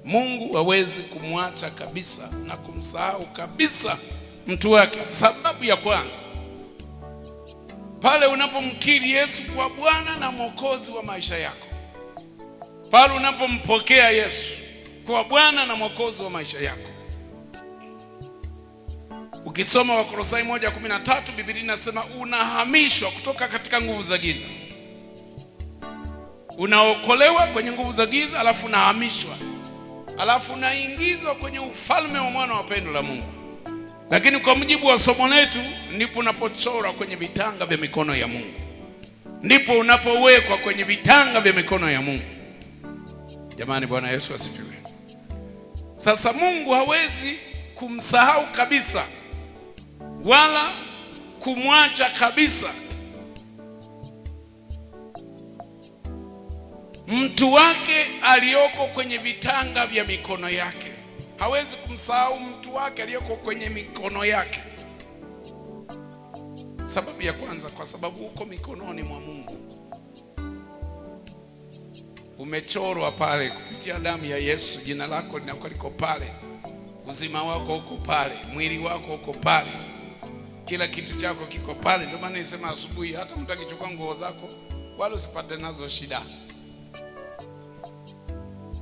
Mungu hawezi kumwacha kabisa na kumsahau kabisa mtu wake. Sababu ya kwanza, pale unapomkiri Yesu kwa Bwana na Mwokozi wa maisha yako, pale unapompokea Yesu kwa Bwana na Mwokozi wa maisha yako. Ukisoma Wakolosai 1:13, Biblia inasema unahamishwa kutoka katika nguvu za giza. Unaokolewa kwenye nguvu za giza, alafu unahamishwa, alafu unaingizwa kwenye ufalme wa mwana wa pendo la Mungu. Lakini kwa mujibu wa somo letu, ndipo unapochora kwenye vitanga vya mikono ya Mungu, ndipo unapowekwa kwenye vitanga vya mikono ya Mungu. Jamani, Bwana Yesu asifiwe. Sasa Mungu hawezi kumsahau kabisa wala kumwacha kabisa mtu wake aliyoko kwenye vitanga vya mikono yake. Hawezi kumsahau mtu wake aliyoko kwenye mikono yake. Sababu ya kwanza, kwa sababu uko mikononi mwa Mungu. Umechorwa pale kupitia damu ya Yesu. Jina lako linakuwa liko pale, uzima wako uko pale, mwili wako uko pale, kila kitu chako kiko pale. Ndio maana nisema asubuhi, hata mtu akichukua nguo zako wala usipate nazo shida.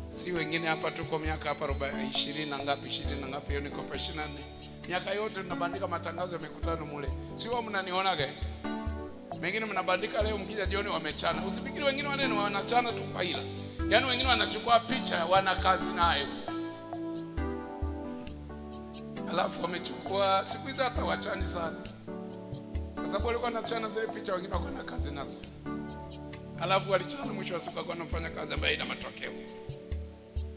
Si wengine hapa tuko miaka hapa 20 na ngapi, 20 na ngapi, niko pa 24. Miaka yote tunabandika matangazo ya mikutano mule. Si wao mnanionaga? Wengine mnabandika leo, mkija jioni wamechana. Usifikiri wengine wale ni wanachana tu faila. Yaani wengine wanachukua picha, wana kazi nayo. Alafu wamechukua, siku hizi hata wachani sana. Kwa sababu walikuwa wanachana zile picha, wengine wako na kazi nazo. Alafu walichana, mwisho wa siku wakawa wanafanya kazi ambayo ina matokeo.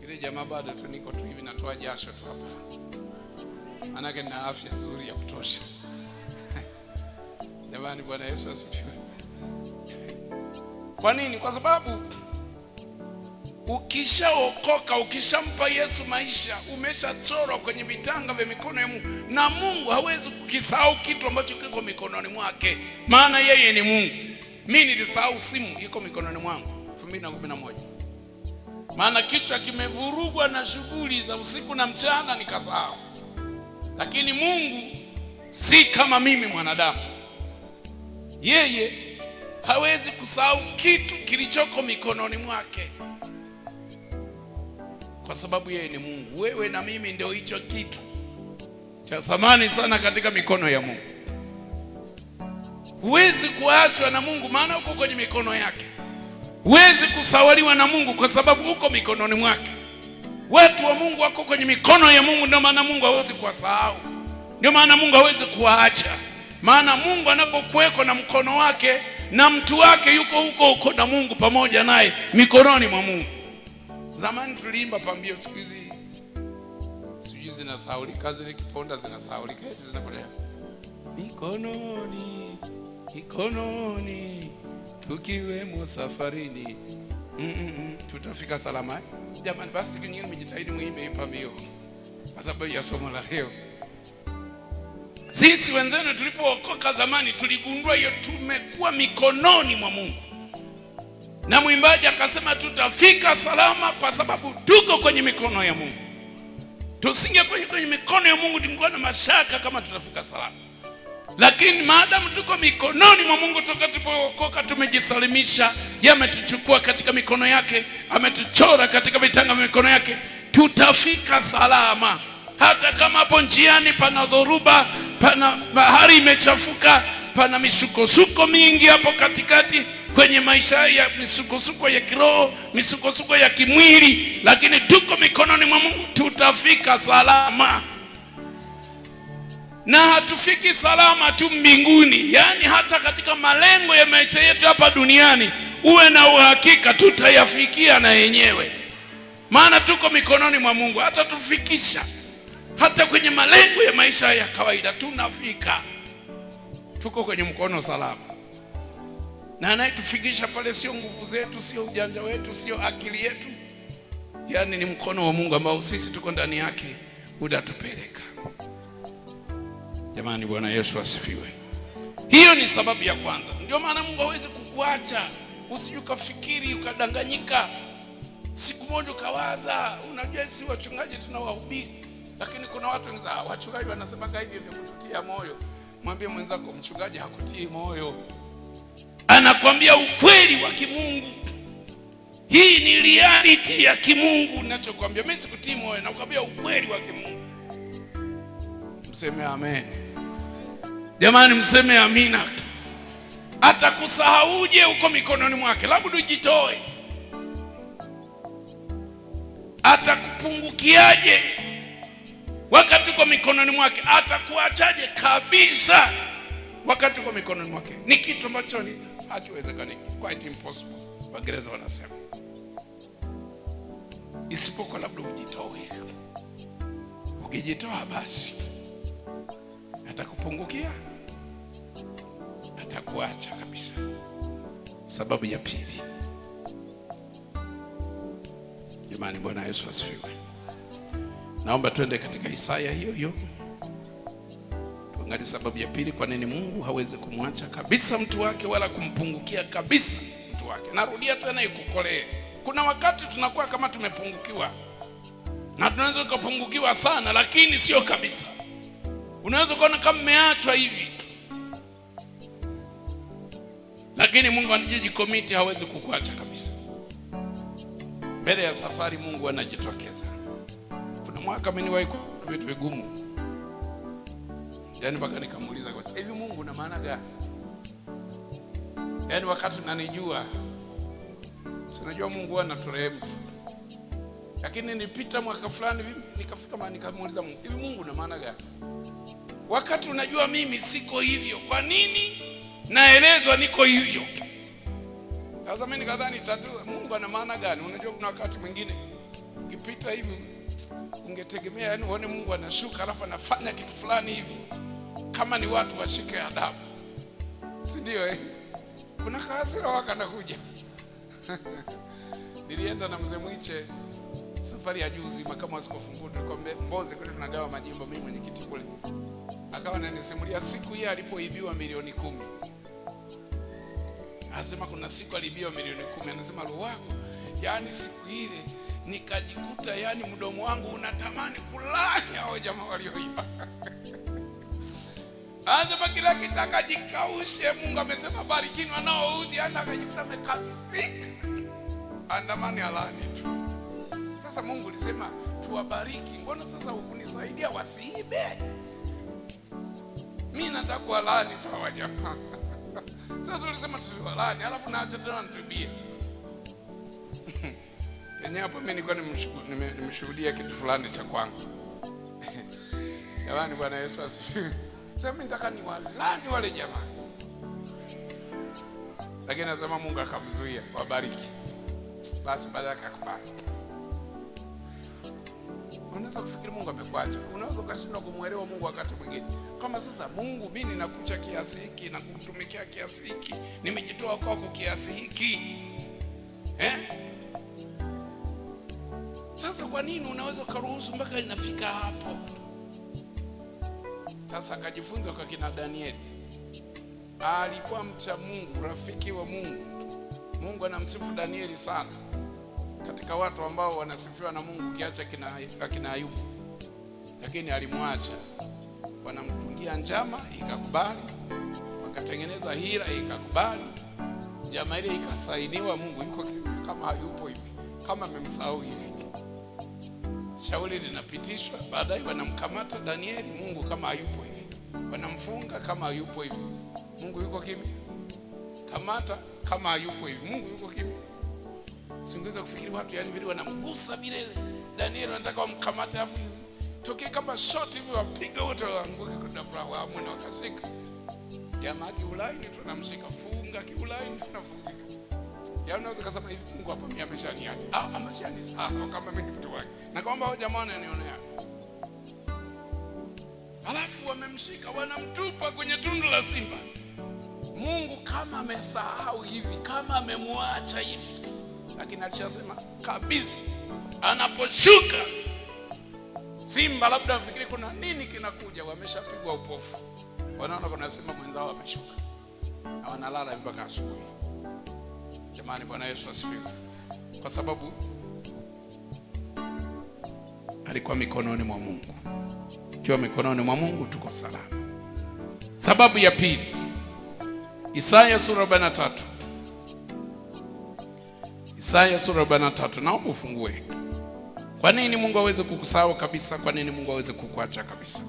Ile jamaa bado tu niko tu hivi natoa jasho tu hapa. Manake nina afya nzuri ya kutosha. Jamani, Bwana Yesu asifiwe. Kwa nini? Kwa sababu ukishaokoka, ukishampa Yesu maisha, umeshachorwa kwenye vitanga vya mikono ya Mungu. Na Mungu hawezi kukisahau kitu ambacho kiko mikononi mwake, maana yeye ni Mungu. Mimi nilisahau simu iko mikononi mwangu 2011. Maana kichwa kimevurugwa na shughuli za usiku na mchana nikasahau. Lakini Mungu si kama mimi mwanadamu. Yeye hawezi kusahau kitu kilichoko mikononi mwake, kwa sababu yeye ni Mungu. Wewe na mimi ndio hicho kitu cha thamani sana katika mikono ya Mungu. Huwezi kuachwa na Mungu, maana uko kwenye mikono yake. Huwezi kusawaliwa na Mungu kwa sababu uko mikononi mwake. Watu wa Mungu wako kwenye mikono ya Mungu, ndio maana Mungu hawezi kuwasahau. Ndio maana Mungu hawezi kuwaacha. Maana Mungu anapokuweko na mkono wake, na mtu wake yuko huko na Mungu pamoja naye mikononi mwa Mungu. Zamani tuliimba pambio, siku hizi sijui zinasahaulika, zile kiponda zinasahaulika, zinapotea. Mikononi, mikononi, tukiwemo safarini, tutafika salama. Jamani, basi siku nyingine mjitahidi muimbe pambio kwa sababu ya somo la leo. Sisi wenzenu tulipookoka zamani tuligundua hiyo, tumekuwa mikononi mwa Mungu. Na mwimbaji akasema tutafika salama kwa sababu tuko kwenye mikono ya Mungu. Tusinge kwenye mikono ya Mungu tungekuwa na mashaka kama tutafika salama. Lakini maadamu tuko mikononi mwa Mungu, toka tulipookoka tumejisalimisha, yametuchukua katika mikono yake, ametuchora katika vitanga vya mikono yake, tutafika salama. Hata kama hapo njiani pana dhoruba, pana bahari imechafuka, pana misukosuko mingi hapo katikati kwenye maisha ya misukosuko ya kiroho, misukosuko ya kimwili, lakini tuko mikononi mwa Mungu, tutafika salama. Na hatufiki salama tu mbinguni, yani hata katika malengo ya maisha yetu hapa duniani uwe na uhakika tutayafikia na yenyewe. Maana tuko mikononi mwa Mungu, hata tufikisha hata kwenye malengo ya maisha ya kawaida tunafika. Tuko kwenye mkono salama. Na anayetufikisha pale sio nguvu zetu, sio ujanja wetu, sio akili yetu. Yani ni mkono wa Mungu ambao sisi tuko ndani yake, utatupeleka. Jamani, Bwana Yesu asifiwe. Hiyo ni sababu ya kwanza. Ndio maana Mungu hawezi kukuacha usije ukafikiri ukadanganyika. Siku moja kawaza, unajua si wachungaji tunawahubiri, lakini kuna watu wengine wachungaji wanasema hivi vya kututia moyo. Mwambie mwenzako, mchungaji hakutii moyo, anakwambia ukweli wa kimungu. Hii ni reality ya kimungu ninachokuambia. Mimi sikutii moyo, nakwambia ukweli wa kimungu. Mseme amen. Jamani, mseme amina. Atakusahauje uko mikononi mwake? Labda ujitoe. Atakupungukiaje wakati uko mikononi mwake? Atakuachaje kabisa wakati uko mikononi mwake? Ni kitu ambacho ni hakiwezekani, quite impossible, Waingereza wanasema. Isipokuwa labda ujitoe. Ukijitoa basi atakupungukia, atakuacha kabisa. Sababu ya pili. Jamani, Bwana Yesu asifiwe. Naomba tuende katika Isaya hiyo. Tuangalie sababu ya pili, kwa nini Mungu hawezi kumwacha kabisa mtu wake wala kumpungukia kabisa mtu wake. Narudia tena ikukolee. Kuna wakati tunakuwa kama tumepungukiwa. Na tunaweza kupungukiwa sana, lakini sio kabisa. Unaweza kuona kama umeachwa hivi. Lakini Mungu anajikomiti, hawezi kukuacha kabisa. Mbele ya safari Mungu anajitokeza. Kuna mwaka mimi niwahi kwa vitu vigumu. Yaani mpaka nikamuuliza kwa hivi, Mungu una maana gani? Yaani wakati unanijua, tunajua Mungu anaturehemu. Lakini nipita mwaka fulani hivi nikafika mahali nikamuuliza Mungu, hivi Mungu una maana gani? Wakati unajua mimi siko hivyo, kwa nini naelezwa niko hivyo? Sasa mimi nikadhani Mungu ana maana gani? Unajua kuna wakati mwingine ukipita hivi ungetegemea yani uone Mungu anashuka alafu anafanya kitu fulani hivi kama ni watu washike adabu. Si ndio Kuna hasira wakanakuja. Nilienda na mzee Mwiche safari ya juzi, makamu askofu mkuu, tulikuwa Mbozi kule tunagawa majimbo, mimi mwenyekiti kule. Akawa ananisimulia siku hii alipoibiwa milioni 10. Anasema kuna siku aliibiwa milioni 10. Anasema roho wako, yani siku ile nikajikuta yani mdomo wangu unatamani kulani hao jamaa walioiba. Anasema kila kitaka jikaushe. Mungu amesema barikini wanaoudhi, akajikuta amekasirika. Andamani alani tu. Sasa Mungu alisema tuwabariki. Mbona sasa hukunisaidia wasiibe? Mimi nataka kuwalani tu hawa jamaa. Sasa ulisema tusiwalani, alafu naacha tena nitubie. Yenyewe hapo mimi nilikuwa nimeshuhudia kitu fulani cha kwangu. Jamani, Bwana Yesu asifiwe. Sasa mimi nataka niwalani wale jamaa. Lakini nasema Mungu akamzuia, wabariki. Basi baadaye akakubali. Unaweza kufikiri Mungu amekuacha. Unaweza ukashindwa kumuelewa Mungu wakati mwingine. Kama sasa Mungu, mimi ninakucha kiasi hiki na kukutumikia kiasi hiki, nimejitoa kwako kiasi hiki. Sasa kwa nini unaweza kuruhusu mpaka inafika hapo? Sasa akajifunza kwa kina Danieli. Alikuwa mcha Mungu, rafiki wa Mungu. Mungu anamsifu Danieli sana. Katika watu ambao wanasifiwa na Mungu kiacha kina Ayubu. Lakini alimwacha. Wanamtungia njama, ikakubali. Wakatengeneza hila, ikakubali. Njama ile ikasainiwa, Mungu yuko kama hayupo hivi, kama amemsahau hivi. Shauri linapitishwa, baadaye wanamkamata Danieli, Mungu kama hayupo hivi. Wanamfunga kama hayupo hivi, Mungu yuko kimya. Kamata kama hayupo hivi, Mungu yuko kimya. Singeweza kufikiri watu yani vile wanamgusa vile Danieli wanataka wamkamate, afu tokee kama shot hivi wapiga wote waanguke kwa furaha wao mwana wakashika. Jamaa kiulaini tunamshika, funga kiulaini tunafunga. Yaani unaweza kusema hivi, Mungu hapa mimi ameshaniacha. Ameshanisahau kama mimi ni mtu wake. Na kwamba hao jamaa wananionea. Alafu wamemshika, wanamtupa kwenye tundu la simba. Mungu kama amesahau hivi, kama amemwacha hivi. Lakini alishasema kabisa anaposhuka simba, labda afikiri kuna nini kinakuja, wameshapigwa upofu. Wanaona kuna simba mwenzao ameshuka. Na wanalala mpaka asubuhi. Jamani, Bwana Yesu asifiwe. Kwa sababu alikuwa mikononi mwa Mungu. Kiwa mikononi mwa Mungu tuko salama. Sababu ya pili, Isaya sura 43. Isaya sura 43, naomba ufungue. Kwa nini Mungu aweze kukusahau kabisa? Kwa nini Mungu aweze kukuacha kabisa?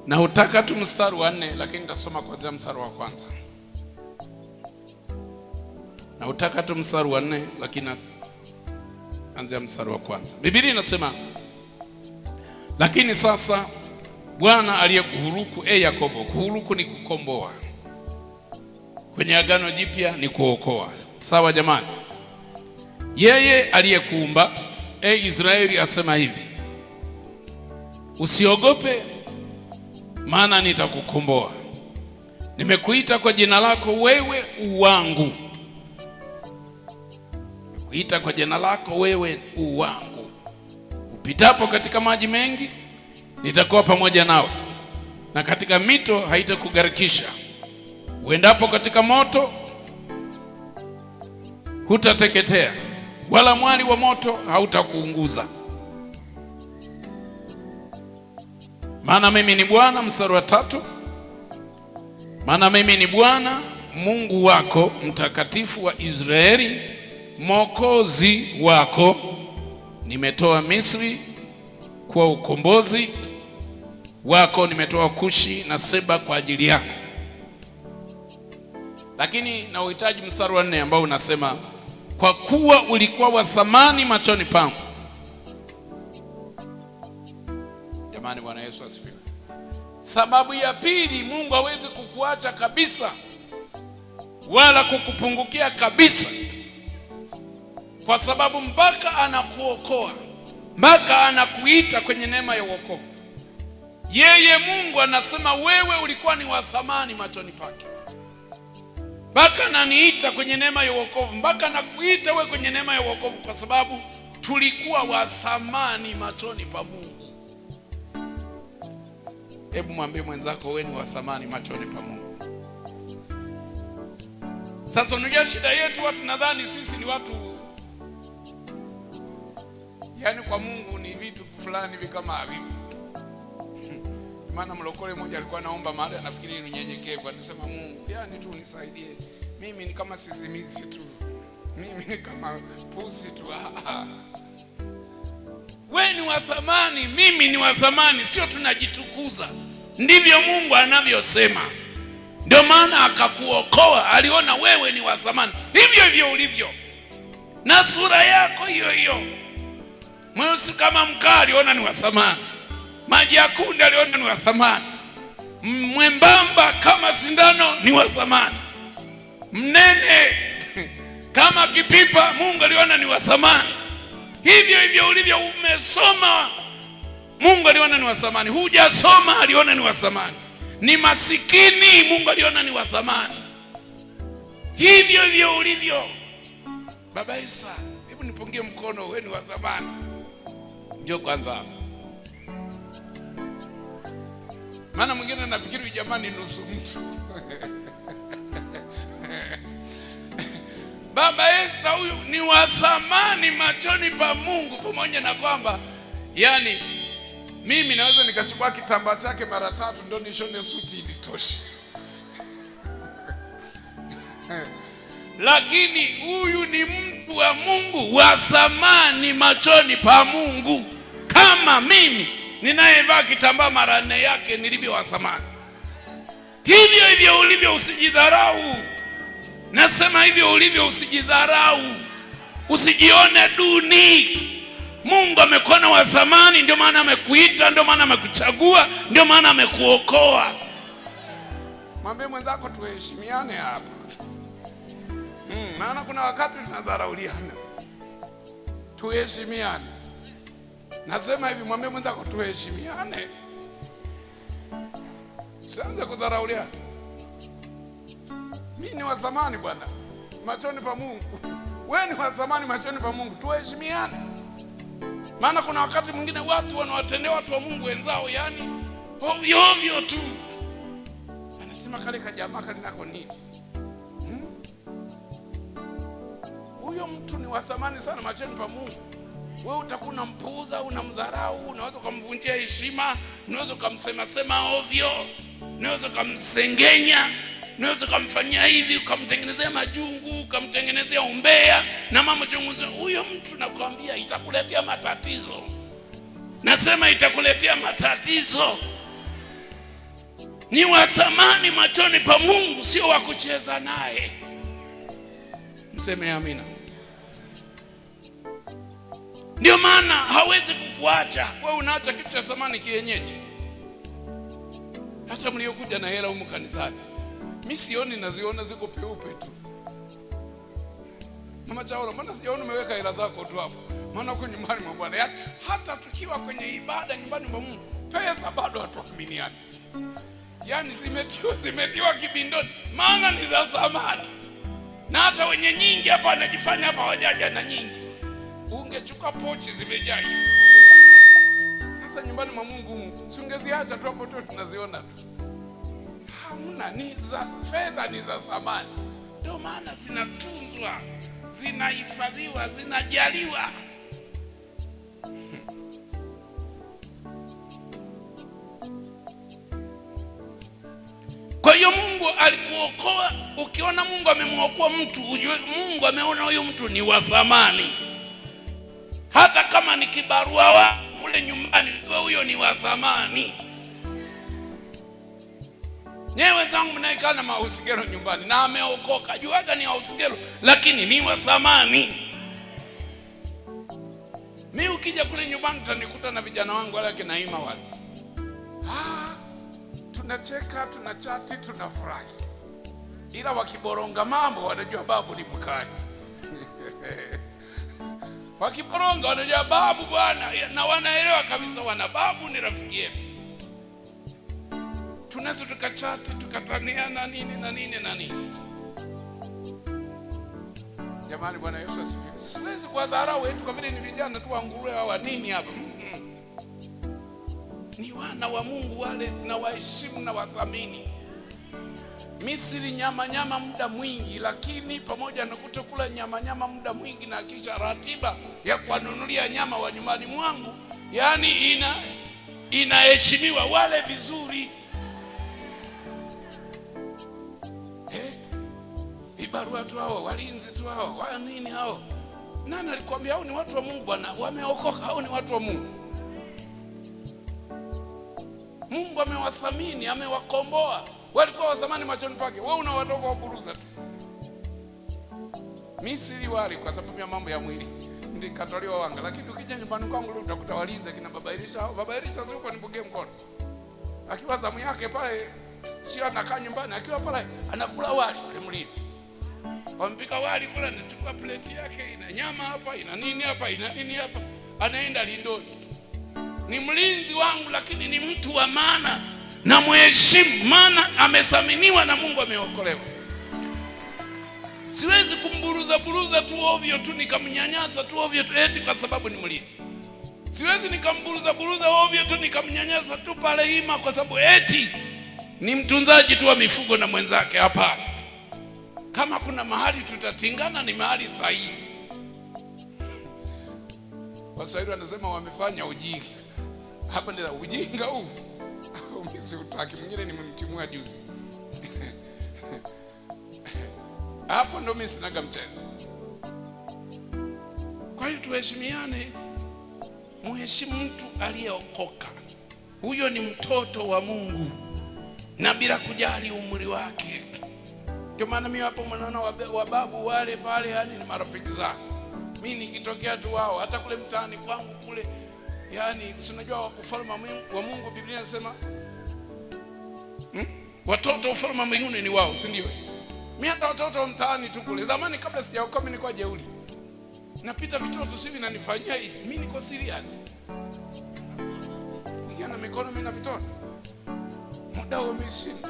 Na utaka tu mstari wa 4, lakini nitasoma kuanzia mstari wa kwanza. Na utaka tu mstari wa 4, lakini anzia mstari wa kwanza. Biblia inasema, lakini sasa Bwana aliyekuhuruku, Yakobo. Kuhuruku ni kukomboa. Kwenye Agano Jipya ni kuokoa. Sawa jamani? Yeye aliyekuumba, Israeli, asema hivi, usiogope, maana nitakukomboa. Nimekuita kwa jina lako, wewe uwangu. Nimekuita kwa jina lako, wewe uwangu. Upitapo katika maji mengi, nitakuwa pamoja nawe, na katika mito haitakugharikisha. Uendapo katika moto, hutateketea, wala mwali wa moto hautakuunguza. Maana mimi ni Bwana. Mstari wa 3, maana mimi ni Bwana Mungu wako, mtakatifu wa Israeli, mwokozi wako. Nimetoa Misri kwa ukombozi wako, nimetoa Kushi na Seba kwa ajili yako. Lakini na uhitaji mstari wa 4 ambao unasema, kwa kuwa ulikuwa wa thamani machoni pangu. Jamani, Bwana Yesu asifiwe. Sababu ya pili, Mungu hawezi kukuacha kabisa wala kukupungukia kabisa, kwa sababu mpaka anakuokoa, mpaka anakuita kwenye neema ya wokovu. Yeye Mungu anasema wewe ulikuwa ni wa thamani machoni pake, mpaka ananiita kwenye neema ya wokovu, mpaka anakuita wewe kwenye neema ya wokovu, kwa sababu tulikuwa wa thamani machoni pa Mungu. Hebu mwambie mwenzako, wewe ni wa thamani machoni pa Mungu. Sasa unajua shida yetu, watu nadhani sisi ni watu, yani kwa Mungu ni vitu fulani hivi kama havipo. Maana mlokole mmoja alikuwa anaomba mahali, anafikiri ni nyenyekevu, anasema, Mungu, yani tu nisaidie, mimi ni kama sisimizi tu, mimi ni kama pusi tu. Wewe ni wa thamani, mimi ni wa thamani, sio tunajitukuza. Ndivyo Mungu anavyosema. Ndio maana akakuokoa, aliona wewe ni wa thamani hivyo hivyo ulivyo, na sura yako hiyo hiyo. Mweusi kama mkaa aliona ni wa thamani, maji ya kunde aliona ni wa thamani, mwembamba kama sindano ni wa thamani, mnene kama kipipa Mungu aliona ni wa thamani. Hivyo hivyo ulivyo, umesoma, Mungu aliona ni wa thamani. Hujasoma, aliona ni wa thamani. Ni masikini, Mungu aliona ni wa thamani. Hivyo hivyo ulivyo. Baba Esther, hebu nipungie mkono, wewe ni wa thamani. Njoo kwanza. Maana mwingine anafikiri jamani nusu mtu. Baba Esther huyu ni wa thamani machoni pa Mungu, pamoja na kwamba yani mimi naweza nikachukua kitambaa chake mara 3 ndio nishone suti ilitosha. Lakini huyu ni mtu wa Mungu wa thamani machoni pa Mungu, kama mimi ninayevaa kitambaa mara 4 yake nilivyo wa thamani. Hivyo hivyo ulivyo, usijidharau. Nasema hivyo ulivyo, usijidharau, usijione duni. Mungu amekuona wa thamani, ndio maana amekuita, ndio maana amekuchagua, ndio maana amekuokoa. Mwambie mwenzako tuheshimiane hapa. Maana kuna wakati tunadharauliana. Tuheshimiane. Nasema hivi, mwambie mwenzako tuheshimiane. Usianze kudharauliana. Mimi ni wa thamani bwana machoni pa Mungu. Wewe ni wa thamani machoni pa Mungu. Tuheshimiane. Maana kuna wakati mwingine watu wanawatendea watu wa Mungu wenzao yani ovyo ovyo tu. Anasema kale kajamaa kale nako nini? huyo mtu ni wa thamani sana machoni pa Mungu. Wewe utakuwa unampuuza, unamdharau, unaweza kumvunjia heshima, unaweza kumsema sema ovyo, unaweza kumsengenya, unaweza kumfanyia hivi, ukamtengenezea majungu, ukamtengenezea umbea na mambo chungu. Huyo mtu nakwambia itakuletea matatizo. Nasema itakuletea matatizo. Ni wa thamani machoni pa Mungu, sio wa kucheza naye. Mseme amina. Ndio maana hawezi kukuacha. Wewe unaacha kitu cha thamani kienyeji. Hata mliokuja na hela humu kanisani, mimi sioni, naziona ziko peupe tu. Mama Chaula, mbona sijaona umeweka hela zako tu hapo? Maana uko nyumbani mwa Bwana. Yaani hata tukiwa kwenye ibada nyumbani mwa Mungu, pesa bado hatuaminiani. Yaani zimetiwa kibindoni, maana ni za thamani. Na hata wenye nyingi hapa anajifanya hapa wajaja na nyingi. Ungechukua pochi zimejaa hivi. Sasa nyumbani mwa Mungu usingeziacha tu hapo tu tunaziona tu. Hamna, ni za fedha, ni za thamani. Ndio maana zinatunzwa, zinahifadhiwa, zinajaliwa. Kwa hiyo Mungu alipokuokoa, ukiona Mungu amemuokoa mtu, ujue Mungu ameona huyo mtu ni wa thamani. Hata kama ni kibarua wa kule nyumbani, huyo ni wa thamani. Nyewe zangu mnaikaa na mahusigero nyumbani na ameokoka, juaga ni mahusigero lakini ni wa thamani. Mimi ukija kule nyumbani utanikuta na vijana wangu wale kinaima wale. Tunacheka, tunachati, tunafurahi. Ila wakiboronga mambo wanajua babu ni mkali. Wakiboronga wanajua babu bwana, na wanaelewa kabisa wana babu ni rafiki yetu. Tunaweza tukachati, tukatania na nini na nini na nini. Jamani, Bwana Yesu asifiwe. Siwezi kuwadharau wetu kwa vile ni vijana tu wanguruwe hawa nini hapa. Ni wana wa Mungu wale, na waheshimu na wathamini. Misri nyama muda mwingi, lakini pamoja na kutokula nyama muda mwingi na kisha ratiba ya kuwanunulia nyama wa nyumbani mwangu, yani inaheshimiwa wale vizuri. Ibarua tu hao, walinzi tu hao, wa nini hao? Nani alikwambia hao ni watu wa Mungu bwana? Wameokoka, hao ni watu wa Mungu. Mungu amewathamini, amewakomboa. Walikuwa wa thamani machoni pake. Wewe unawatoka waburuza tu. Misri wali kwa sababu ya mambo ya mwili ndikataliwa wanga, lakini ukija nyumbani kwangu leo utakuta walinzi kina Baba Elisha. Baba Elisha sio kwa nipokee mkono. Akiwa zamu yake pale, sio anakaa nyumbani, akiwa pale anakula wali ule mlinzi. Wampika wali kula, anachukua plate yake, ina nyama hapa, ina nini hapa, ina nini hapa, anaenda lindoni. Ni mlinzi wangu, lakini ni mtu wa maana na mheshimu, maana amethaminiwa na Mungu, ameokolewa. Siwezi kumburuza tu ovyo tu, nikamnyanyasa tu ovyo tu eti kwa sababu ni mlinzi. Siwezi nikamburuza ovyo tu, nikamnyanyasa tu pale hima kwa sababu eti ni mtunzaji tu wa mifugo na mwenzake. Hapana. Kama kuna mahali tutatingana ni mahali sahihi. Waswahili wanasema wamefanya ujinga. Hapa ndio ujinga huu. Mimi siutaki, mwingine nimemtimua juzi. Hapo ndo mimi sinaga mchezo. Kwa hiyo tuheshimiane. Muheshimu mtu aliyeokoka. Huyo ni mtoto wa Mungu, na bila kujali umri wake. Ndio maana mimi hapo mnaona wababu wale pale, yani ni marafiki zangu. Mimi nikitokea tu wao, hata kule mtaani kwangu kule, yani unajua ufalme wa Mungu, Biblia inasema watoto ufalme wa mbinguni ni wao, si ndio? Mimi hata watoto mtaani tu kule zamani, kabla sijaokoka mimi nilikuwa jeuri. Napita vitoto sivi vinanifanyia hivi, mimi niko serious. Nikiana mikono mimi na vitoto. Muda umeshinda.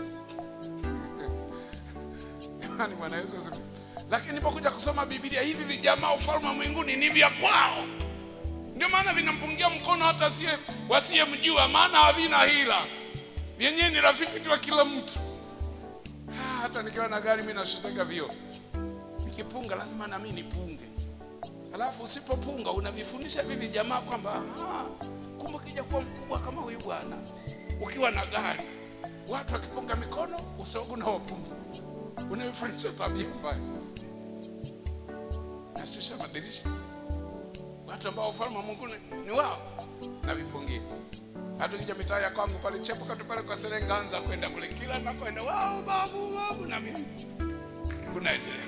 Jamani, Bwana Yesu asifiwe. Lakini nilipokuja kusoma Biblia, hivi vijamaa ufalme wa mbinguni ni vya kwao. Ndio maana vinampungia mkono hata wasiyemjua, maana havina hila. Yenyewe ni rafiki tu wa kila mtu. Hata nikiwa na gari mimi nashitega vio. Nikipunga lazima na mimi nipunge. Alafu usipopunga unavifundisha vipi jamaa kwamba kumbe ukija kuwa mkubwa kama huyu bwana, ukiwa na gari watu wakipunga mikono usiogu na wapungi, unavifundisha tabia mbaya. Nasisha madirisha watu ambao ufalme wa Mungu ni wao na vipungia. Hata kija mitaa ya kwangu pale Chepuka tu pale kwa Serenganza kwenda kule kila na kwenda wao babu na mimi kunaendelea.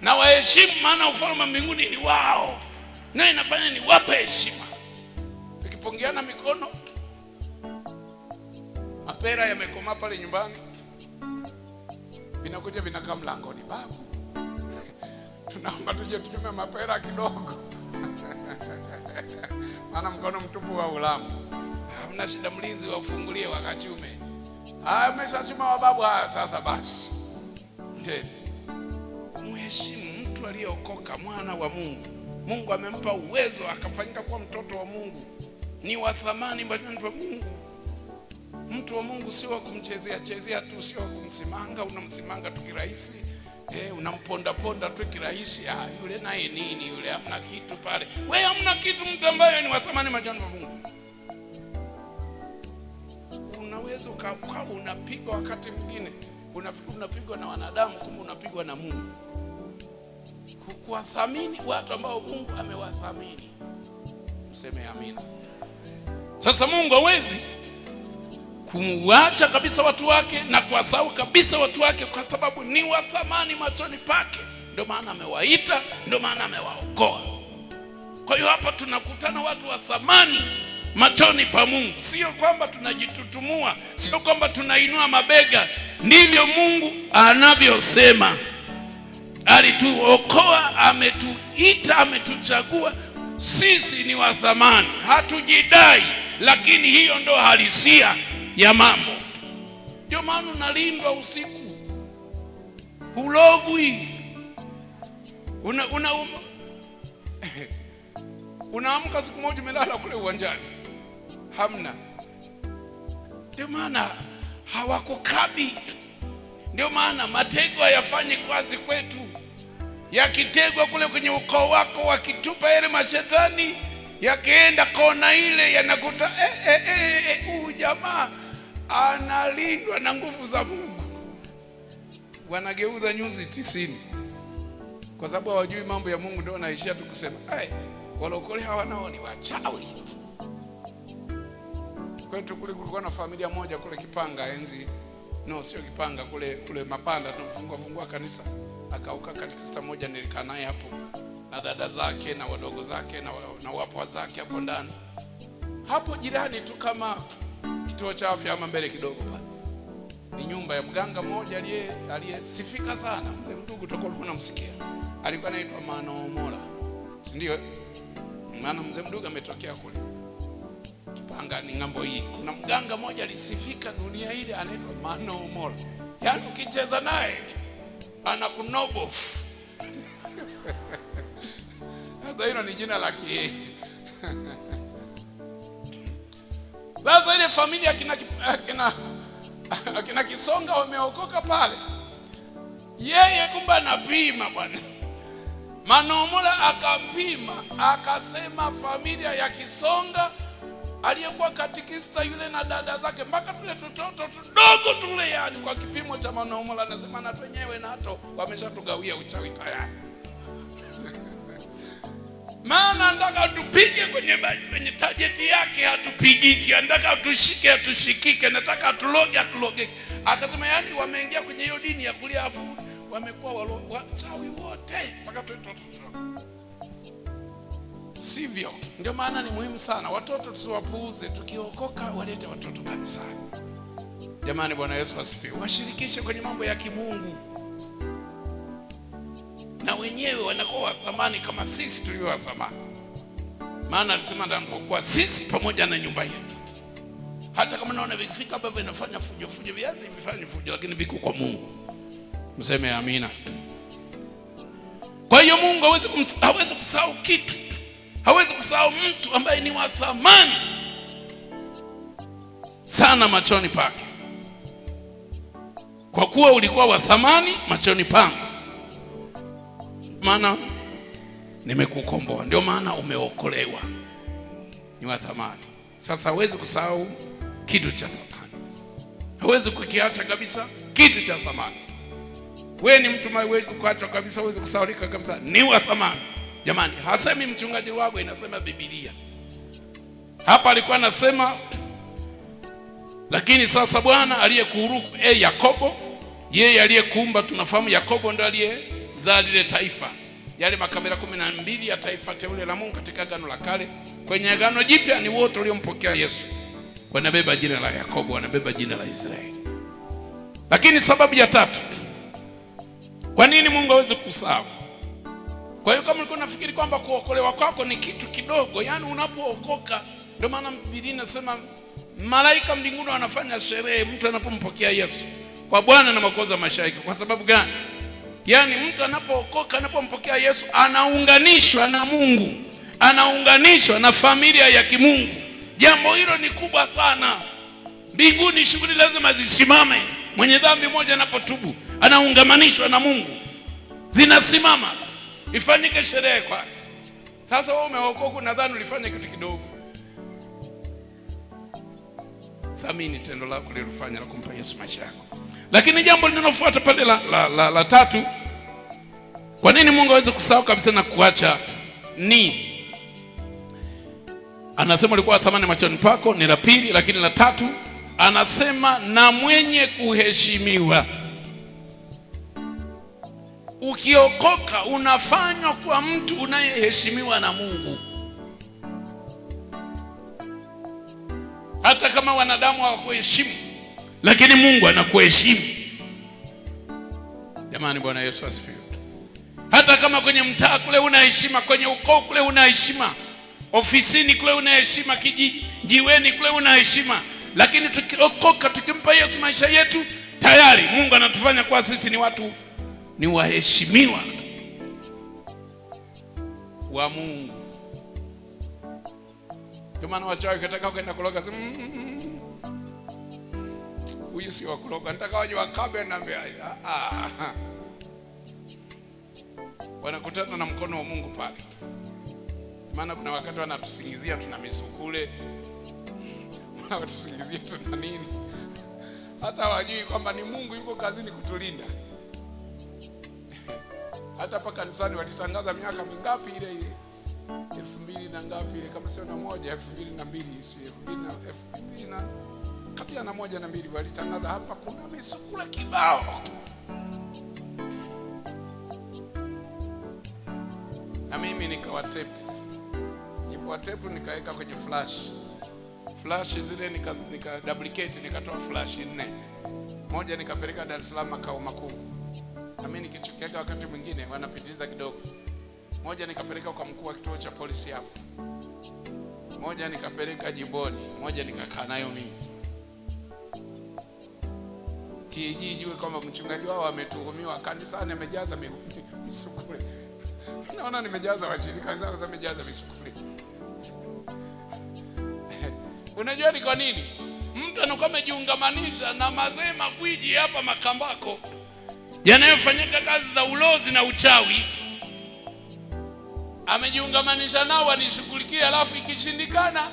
Na waheshimu, maana ufalme wa mbinguni ni wao. Na inafanya ni wape heshima. Tukipungiana mikono, mapera yamekoma pale nyumbani, vinakuja vinakaa mlangoni, babu tunaomba tuje tuchume mapera kidogo. Maana mkono mtupu wa ulamu. Hamna shida, mlinzi wafungulie wakachume. Umeshachuma wa babu, sasa basi. Mheshimu mtu aliyeokoka, mwana wa Mungu. Mungu amempa uwezo akafanyika kuwa mtoto wa Mungu. Ni wa thamani machoni pa Mungu. Mtu wa Mungu sio wa kumchezea tu, sio wa kumsimanga, unamsimanga tu kirahisi. Unamponda tu kirahisi. Yule naye nini yule, hamna kitu pale. Wewe hamna kitu, mtu ambaye ni wa thamani machoni pa Mungu. Unaweza ukawa unapigwa wakati mwingine, unafikiri unapigwa na wanadamu, kumbe unapigwa na Mungu. Kuwathamini watu ambao Mungu amewathamini. Mseme amina. Sasa Mungu hawezi kumwacha kabisa watu wake na kuwasahau kabisa watu wake, kwa sababu ni wa thamani machoni pake. Ndio maana amewaita, ndio maana amewaokoa. Kwa hiyo hapa tunakutana watu wa thamani machoni pa Mungu. Sio kwamba tunajitutumua, sio kwamba tunainua mabega. Ndivyo Mungu anavyosema. Alituokoa, ametuita, ametuchagua. Sisi ni wa thamani, hatujidai, lakini hiyo ndo halisia ya mambo. Ndio maana unalindwa usiku, hulogwi. Unaamka siku moja umelala kule uwanjani, hamna. Ndio maana hawakukabi. Ndio maana matego hayafanye kazi kwetu. Yakitegwa kule kwenye ukoo wako, wakitupa yale mashetani, yakienda kona ile, yanakuta huyu jamaa analindwa na nguvu za Mungu. Wanageuza nyuzi 90 kwa sababu hawajui mambo ya Mungu. Ndio wanaishia tu kusema walokole hawa nao ni wachawi. Kwetu kule kulikuwa na familia moja kule Kipanga enzi. No, sio Kipanga, kule Mapanda, tunafungua kanisa. Akauka katika moja, nilikaa naye hapo na dada zake na wadogo zake na wapwa zake hapo ndani. Hapo jirani tu kama kituo cha afya ama mbele kidogo pale, ni nyumba ya mganga mmoja aliyesifika sana. Mzee Mdugu tutakuwa tunamsikia. Alikuwa anaitwa Manomola. Ndio? Maana Mzee Mdugu ametokea kule Kipanga, ni ngambo hii. Kuna mganga mmoja alisifika dunia ile anaitwa Manomola. Yaani ukicheza naye anakunobofu. Sasa hilo ni jina la kienyeji. Sasa ile familia akina Kisonga wameokoka pale. Yeye kumbe anapima bwana. Manomola akapima, akasema familia ya Kisonga, aliyekuwa katikista yule na dada zake, mpaka tule tutoto tudogo tule, yani kwa kipimo cha Manomola anasema na wenyewe nato wameshatugawia uchawi tayari. Maana anataka tupige kwenye target yake, hatupigiki. Anataka tushike, hatushikike. Anataka atuloge. Akasema yani wameingia kwenye hiyo dini ya kulia, afu wamekuwa wachawi wote mpaka tutoto. Sivyo? Ndio maana ni muhimu sana watoto tusiwapuuze. Tukiokoka walete watoto kanisani. Jamani, Bwana Yesu asifiwe. Washirikishe kwenye mambo ya kimungu, na wenyewe wanakuwa wa thamani kama sisi tulio wa thamani. Maana alisema ndio kwa sisi pamoja na nyumba yetu. Hata kama naona vikifika hapa vinafanya fujo viazi vifanye fujo, lakini viko kwa Mungu. Mseme amina. Kwa hiyo Mungu hawezi kusahau kitu. Hawezi kusahau mtu ambaye ni wa thamani sana machoni pake. Kwa kuwa ulikuwa wa thamani machoni pangu. Maana nimekukomboa. Ndio maana umeokolewa, ni wa thamani. Sasa huwezi kusahau kitu cha thamani, huwezi kukiacha kabisa kitu cha thamani. Wewe ni mtu huwezi kuacha kabisa, huwezi kusahaulika kabisa, ni wa thamani. Jamani, hasemi mchungaji wako, inasema Biblia. Hapa alikuwa anasema, lakini sasa Bwana aliyekuruku Yakobo, yeye aliyekuumba. Tunafahamu Yakobo ndo aliyezaa lile taifa, yale makabila 12 ya taifa teule la Mungu katika Agano la Kale. Kwenye Agano Jipya ni wote waliompokea Yesu wanabeba jina la Yakobo, wanabeba jina la Israeli. Lakini sababu ya tatu, kwa nini Mungu hawezi kusahau? Kwa hiyo kama ulikuwa unafikiri kwamba kuokolewa kwako ni kitu kidogo, yani unapookoka, ndio maana Biblia inasema malaika mbinguni wanafanya sherehe mtu anapompokea Yesu kwa Bwana na Mwokozi wa maisha yake. Kwa sababu gani? Yani mtu anapookoka, anapompokea Yesu, anaunganishwa na Mungu, anaunganishwa na familia ya kimungu. Jambo hilo ni kubwa sana. Mbinguni shughuli lazima zisimame. Mwenye dhambi mmoja anapotubu, anaungamanishwa na Mungu, zinasimama, ifanyike sherehe kwanza. Sasa wewe umeokoka, nadhani ulifanya kitu kidogo. Thamini tendo lako lilofanya la kumpa Yesu maisha yako. Lakini jambo linalofuata pale la tatu, kwa nini Mungu hawezi kusahau kabisa na kuacha? Ni anasema ulikuwa thamani machoni pako, ni la pili. Lakini la tatu anasema na mwenye kuheshimiwa. Ukiokoka unafanywa kwa mtu unayeheshimiwa na Mungu. Hata kama wanadamu hawakuheshimu, lakini Mungu anakuheshimu. Jamani, Bwana Yesu asifiwe. Hata kama kwenye mtaa kule una heshima, kwenye ukoo kule una heshima, ofisini kule una heshima, kijiweni kule una heshima, lakini tukiokoka, tukimpa Yesu maisha yetu, tayari Mungu anatufanya kwa sisi ni watu, ni waheshimiwa wa Mungu. Kwa maana wachawi kitaka kwenda kuloga, huyu si wa kuloga, nataka waje wakabe na mbea. Wanakutana na mkono wa Mungu pale. Maana kuna wakati wanatusingizia tuna misukule, wanatusingizia tuna nini, hata wajui kwamba ni Mungu yuko kazini kutulinda. Hata hapa kanisani walitangaza miaka mingapi ile 2000 na ngapi ile, kama sio na moja, 2002, si 2000 na kati ya na moja na mbili, walitangaza hapa kuna misukule kibao. Na mimi nikawa tape, nipo tape nikaweka kwenye flash zile, nika duplicate, nikatoa flash 4, moja nikapeleka Dar es Salaam makao makuu. Na mimi nikichukeka wakati mwingine wanapitiliza kidogo, moja nikapeleka kwa mkuu wa kituo cha polisi hapo, moja nikapeleka jimboni, moja nikakaa nayo mimi. Kijijue kwamba mchungaji wao ametuhumiwa kanisani amejaza misukule. Naona nimejaza washirika zangu za mejaza misukule. Unajua ni kwa nini? Mtu anakuwa amejiungamanisha na mazee magwiji hapa Makambako yanayofanyika kazi za ulozi na uchawi. Amejiungamanisha nao wanishughulikia, alafu ikishindikana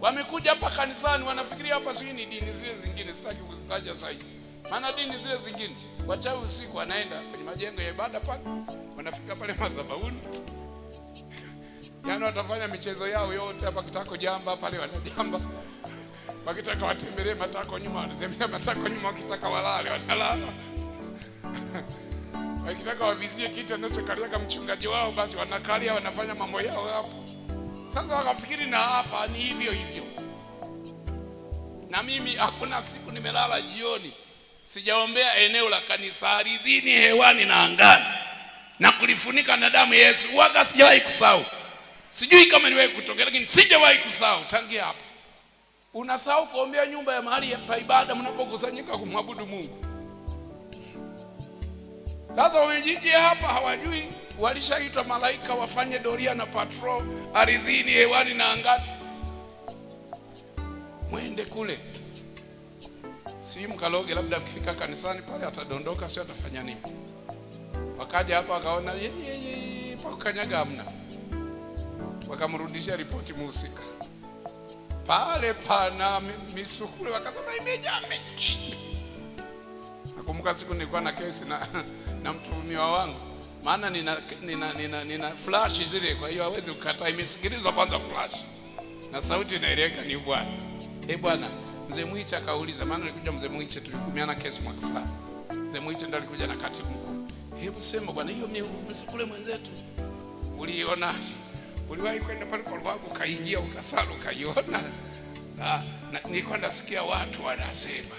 wamekuja hapa kanisani, wanafikiria hapa sio ni dini zile zingine, sitaki kuzitaja sasa hivi. Maana dini zile zingine wachawi usiku wanaenda kwenye majengo ya ibada pale, wanafika pale madhabahuni, yani watafanya michezo yao yote hapa. Kitako jamba pale wanajamba, wakitaka watembelee matako nyuma wanatembea matako nyuma, wakitaka walale wanalala, wakitaka wavizie kitu anachokalia mchungaji wao basi wanakalia, wanafanya mambo yao hapo. Sasa wakafikiri na hapa ni hivyo hivyo. Na mimi hakuna siku nimelala jioni sijaombea eneo la kanisa, ardhini, hewani na angani, na kulifunika na damu ya Yesu. Waga sijawahi kusahau. Sijui kama niwahi kutokea, lakini sijawahi kusahau tangia hapo. Unasahau kuombea nyumba ya mahali ya ibada mnapokusanyika kumwabudu Mungu. Sasa wamejijia hapa, hawajui walishaitwa malaika wafanye doria na patrol ardhini, hewani na angani. Mwende kule, si mkaloge, labda kufika kanisani pale atadondoka, sio atafanya nini. Wakaja hapa wakaona Wakanyaga hamna. Wakamrudishia ripoti mhusika. Pale pana misukule, wakasema imejaa mengi. Nakumbuka siku nilikuwa na kesi na mtuhumiwa wangu. Maana nina flash zile, kwa hiyo hawezi kukataa. Imesikilizwa kwanza flash. Na sauti inaeleweka ni bwana. Bwana, Mzee Mwicha kauliza, maana nilikuja Mzee Mwicha tulikumiana kesi mwaka fulani. Mzee Mwicha ndo alikuja na katibu mkuu. Hebu sema bwana, hiyo msukule mwenzetu uliona? Uliwahi kwenda pale kwa wako kaingia ukasala ukaiona? Na nilikuwa nasikia watu wanasema,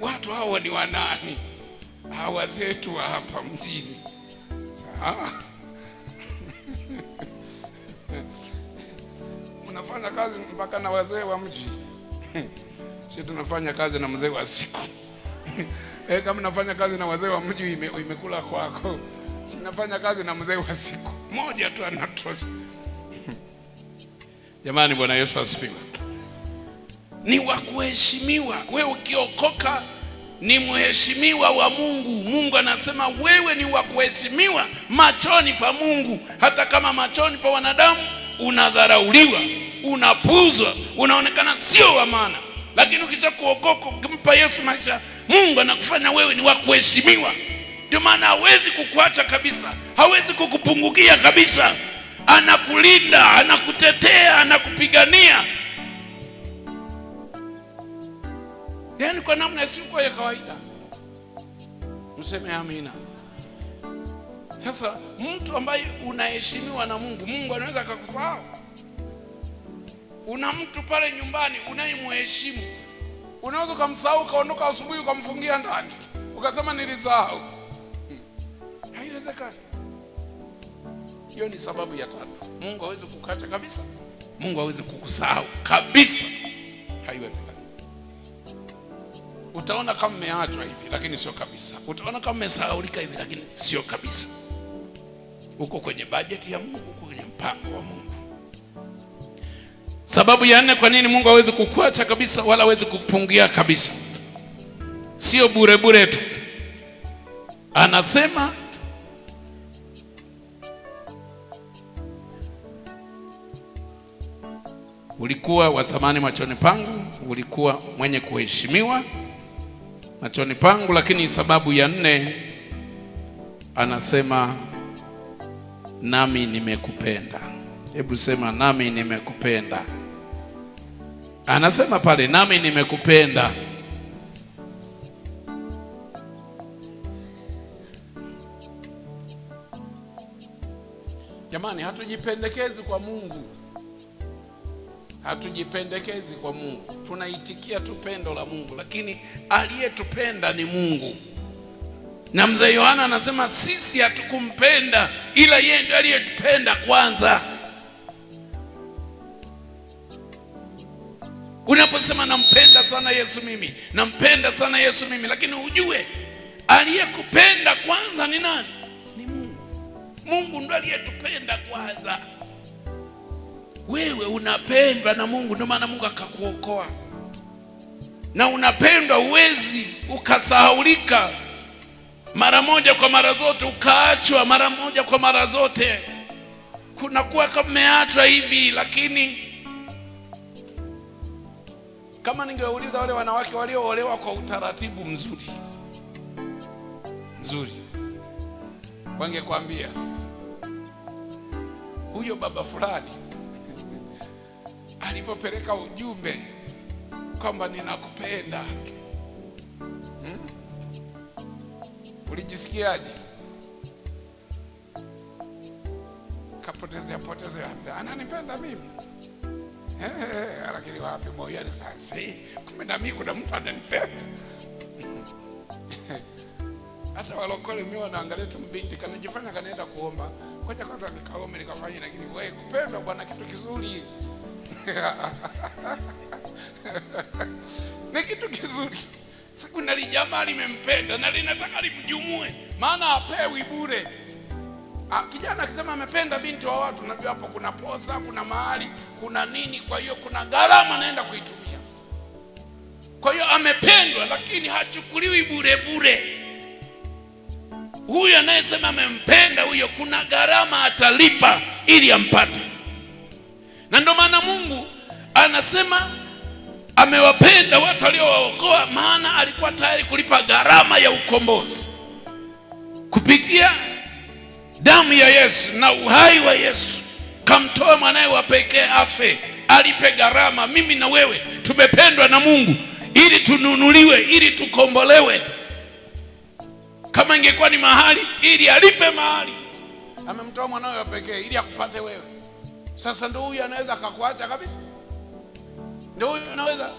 watu hao ni wanani? Hawa zetu hapa mjini. Sawa. Mnafanya kazi mpaka na wazee wa mji. Sisi tunafanya kazi na mzee wa siku. Kama nafanya kazi na wazee wa mji imekula kwako. Sinafanya kazi na mzee wa siku. Moja tu anatosha. Jamani, Bwana Yesu asifiwe. Ni wa kuheshimiwa. Wewe ukiokoka ni mheshimiwa wa Mungu. Mungu anasema wewe ni wa kuheshimiwa machoni pa Mungu. Hata kama machoni pa wanadamu unadharauliwa, unapuzwa, unaonekana sio wa maana. Lakini ukisha kuokoka, ukimpa Yesu maisha, Mungu anakufanya wewe ni wa kuheshimiwa. Ndio maana hawezi kukuacha kabisa, hawezi kukupungukia kabisa. Anakulinda, anakutetea, anakupigania. Yaani kwa namna isiyo ya kawaida. Mseme amina. Sasa mtu ambaye unaheshimiwa na Mungu, Mungu anaweza akakusahau. Una mtu pale nyumbani unayemheshimu, unaweza kumsahau, kaondoka asubuhi ukamfungia ndani, ukasema nilisahau. Haiwezekani. Hiyo ni sababu ya tatu. Mungu hawezi kukuacha kabisa. Mungu hawezi kukusahau kabisa. Haiwezekani. Utaona kama umeachwa hivi lakini sio kabisa. Utaona kama umesahaulika hivi lakini sio kabisa. Uko kwenye bajeti ya Mungu, uko kwenye mpango wa Mungu. Sababu ya 4 kwa nini Mungu hawezi kukuacha kabisa wala hawezi kukupungia kabisa. Sio bure bure tu. Anasema ulikuwa wa thamani machoni pangu, ulikuwa mwenye kuheshimiwa machoni pangu. Lakini sababu ya 4 anasema nami nimekupenda. Hebu sema nami nimekupenda. Anasema pale nami nimekupenda. Jamani, hatujipendekezi kwa Mungu. Hatujipendekezi kwa Mungu. Tunaitikia tu pendo la Mungu, lakini aliyetupenda ni Mungu. Na Mzee Yohana anasema sisi hatukumpenda ila yeye ndiye aliyetupenda kwanza. Unaposema nampenda sana Yesu mimi, nampenda sana Yesu mimi, lakini ujue aliyekupenda kwanza ni nani? Ni Mungu. Mungu ndiye aliyetupenda kwanza. Wewe unapendwa na Mungu, ndio maana Mungu akakuokoa. Na unapendwa, uwezi ukasahaulika mara moja kwa mara zote, ukaachwa mara moja kwa mara zote. Kunakuwa kama umeachwa hivi. Lakini kama ningeuliza wale wanawake walioolewa kwa utaratibu mzuri wangekwambia huyo baba fulani alipopeleka ujumbe kwamba ninakupenda, ulijisikiaje? Kapotezea ananipenda mimi. Lakini wapi moyoni sasa? Kumbe na mimi kuna mtu ananipenda. Hata walokole mimi wanaangalia tu mbinti kanajifanya kanaenda kuomba. Ngoja kwanza nikaombe nikafanye, lakini wewe kupenda bwana kitu kizuri. Ni kitu kizuri. Siku nalijamaa limempenda na linataka limjumue, maana apewi bure. Kijana akisema amependa binti wa watu, najua hapo kuna posa, kuna mahali, kuna nini, kwa hiyo kuna gharama naenda kuitumia. Kwa hiyo amependwa, lakini hachukuliwi bure bure. Huyo anayesema amempenda huyo, kuna gharama atalipa ili ampate. Na ndio maana Mungu anasema amewapenda watu aliowaokoa, maana alikuwa tayari kulipa gharama ya ukombozi kupitia damu ya Yesu na uhai wa Yesu. Kamtoa mwanae wa pekee afe, alipe gharama. Mimi na wewe tumependwa na Mungu ili tununuliwe, ili tukombolewe. Kama ingekuwa ni mahali, ili alipe mahali, amemtoa mwanae wa pekee ili akupate wewe. Sasa ndio huyu anaweza akakuacha kabisa? Ndio huyu anaweza?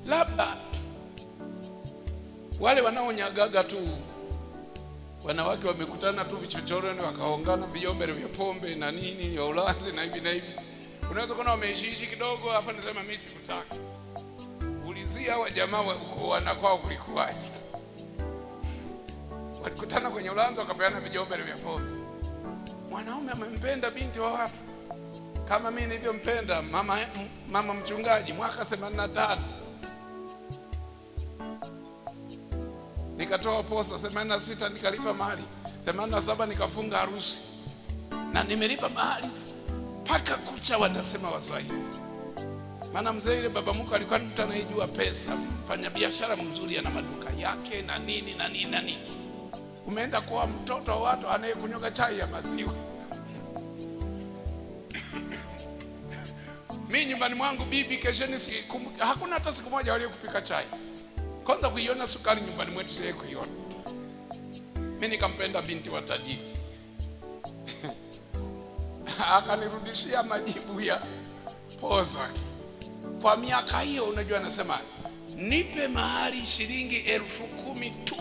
Labda wale wanaonyagaga tu, wanawake wamekutana tu vichochoroni wakaongana vijombere vya pombe na nini ya ulanzi na hivi na hivi. Unaweza kuona wameishiishi kidogo, afa nisema mimi sikutaka. Ulizia hawa jamaa wanakwao kulikuwaje? Walikutana kwenye ulanzi wakapeana vijombere vya pombe. Mwanaume amempenda binti wa watu kama mimi nilivyompenda mama mchungaji mwaka 85. Nikatoa posa 86, nikalipa mahali 87, nikafunga harusi na nimelipa mahali paka kucha, wanasema Waswahili. Maana mzee ile baba mko alikuwa mtu anayejua pesa, mfanya biashara mzuri, ana maduka yake na nini na nini na nini. Umeenda kwa mtoto wa watu anayekunywa chai ya maziwa. Mimi nyumbani mwangu bibi kesheni hakuna hata siku moja wale kupika chai. Kwanza kuiona sukari nyumbani mwetu siye kuiona. Mimi nikampenda binti wa tajiri. Akanirudishia majibu ya posa. Kwa miaka hiyo unajua anasema nipe mahari shilingi 10,000 tu.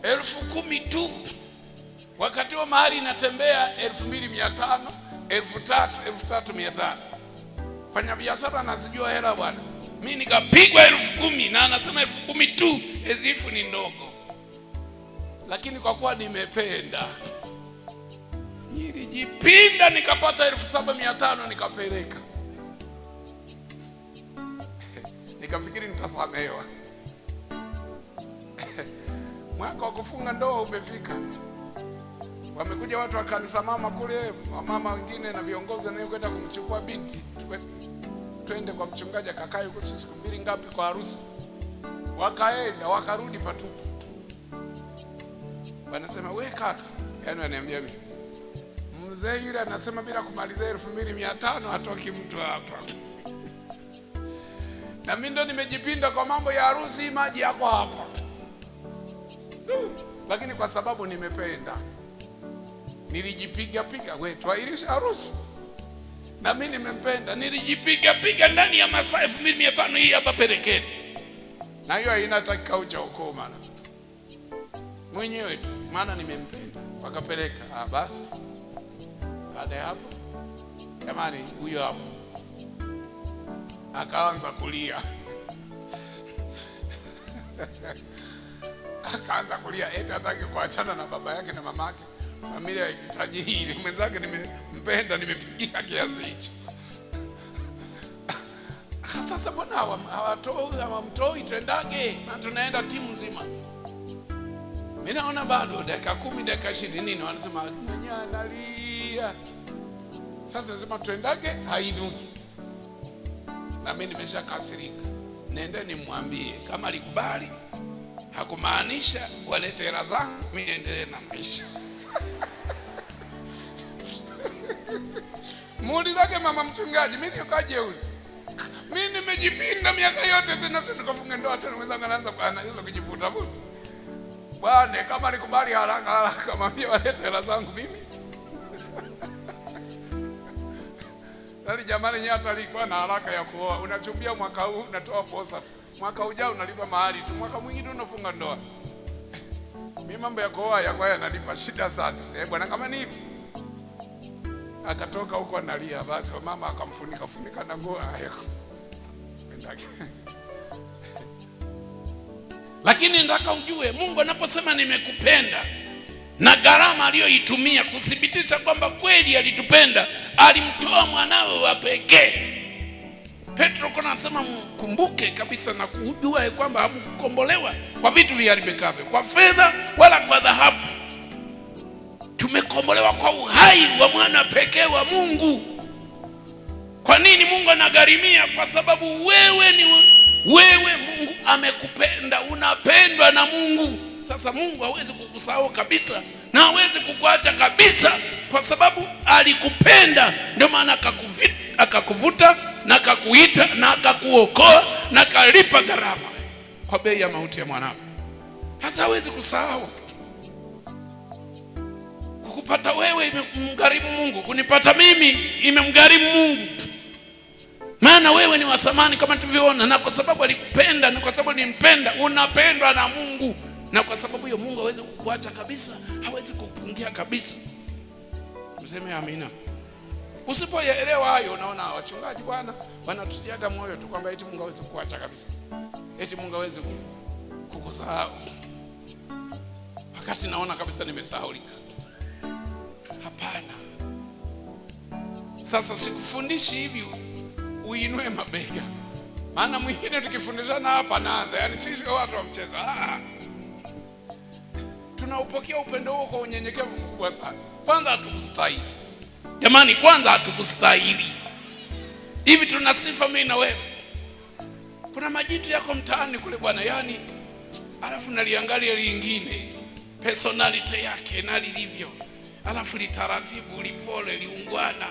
10,000 tu. Wakati wa mahari inatembea 2,500, 3,000, 3,500. Fanya biashara anazijua hela bwana. Mimi nikapigwa 10,000 na anasema 10,000 tu, ezifu ni ndogo. Lakini kwa kuwa nimependa, nilijipinda nikapata 7,500 nikapeleka. Nikafikiri nitasamehewa. Mwaka wa kufunga ndoa umefika. Wamekuja watu wa kanisa mama kule, mama wengine na viongozi na kwenda kumchukua binti. Twende kwa mchungaji akakae huko siku 2 ngapi kwa harusi. Wakaenda wakarudi patupu. Wanasema we kaka, yani wananiambia mimi, mzee yule anasema bila kumaliza 2,500 hatoki mtu hapa. Na mimi ndo nimejipinda kwa mambo ya harusi, maji yako hapa. Lakini kwa sababu nimependa, nilijipiga we tuairisha harusi. Na mimi nimempenda, nilijipiga ndani ya masaa 2,500 hii hapa pelekeni. Na hiyo haina dakika uchaoko maana. Mwenyewe tu, maana nimempenda. Wakapeleka, basi. Baada ya hapo, jamani huyo hapo akaanza kulia. Akaanza kulia eti hataki kuachana na baba yake na mama yake. Familia ya kitajiri, mwenzake nimempenda, nimepigia kiasi hicho. Sasa mbona hawamtoi twendage na tunaenda timu nzima. Mimi naona bado dakika 10 dakika 20 wanasema mwenyewe analia. Sasa nasema twendage hainuki. Na mimi nimeshakasirika. Nendeni mwambie kama alikubali, hakumaanisha walete hela zangu, mimi niendelee na maisha. Muulizake mama mchungaji, mimi nikaje huyu? Mimi nimejipinda miaka yote tena tukafunga ndoa tena mwenzangu anaanza kujivuta vuta. Bwana kama alikubali haraka mwambie walete hela zangu mimi. Sasa jamani nyinyi hata alikuwa na haraka ya kuoa. Unachumbia mwaka huu unatoa posa. Mwaka ujao unalipa mahari tu. Mwaka mwingine unafunga ndoa. Mimi mambo ya kuoa yako yanalipa shida sana. Sasa bwana kama ni hivi. Akatoka huko analia, basi mama akamfunika na nguo yake. Lakini nataka ujue Mungu anaposema nimekupenda, na gharama aliyoitumia kuthibitisha kwamba kweli alitupenda, alimtoa mwanawe wa pekee. Petro kuna anasema mkumbuke kabisa na kujua kwamba hamkukombolewa kwa vitu viharibikavyo, kwa fedha wala kwa dhahabu. Tumekombolewa kwa uhai wa mwana pekee wa Mungu. Kwa nini Mungu anagharimia? Kwa sababu wewe Mungu amekupenda, unapendwa na Mungu. Sasa Mungu hawezi kukusahau kabisa na hawezi kukuacha kabisa, kwa sababu alikupenda. Ndio maana akakuvuta na akakuita na akakuokoa na akalipa gharama kwa bei ya mauti ya mwanawe. Sasa hawezi kusahau. Kukupata wewe imemgharimu Mungu, kunipata mimi imemgharimu Mungu. Maana wewe ni wa thamani kama tulivyoona, na kwa sababu alikupenda na kwa sababu nimpenda, unapendwa na Mungu. Na kwa sababu hiyo Mungu hawezi kukuacha kabisa, hawezi kukupungia kabisa. Mseme amina. Usipoelewa hayo, unaona wachungaji bwana wanatusiaga moyo tu kwamba eti Mungu hawezi kukuacha kabisa, eti Mungu hawezi kukusahau, wakati naona kabisa nimesahaulika. Hapana. Sasa sikufundishi hivi uinue mabega, maana mwingine tukifundishana hapa naanza, yani sisi watu wa mchezo. Tunaupokea upendo huo kwa unyenyekevu mkubwa sana. Kwanza hatukustahili. Jamani, kwanza hatukustahili. Hivi tuna sifa mimi na wewe. Kuna majitu yako mtaani kule bwana, yani alafu naliangalia lingine personality yake na lilivyo, alafu litaratibu, lipole, liungwana,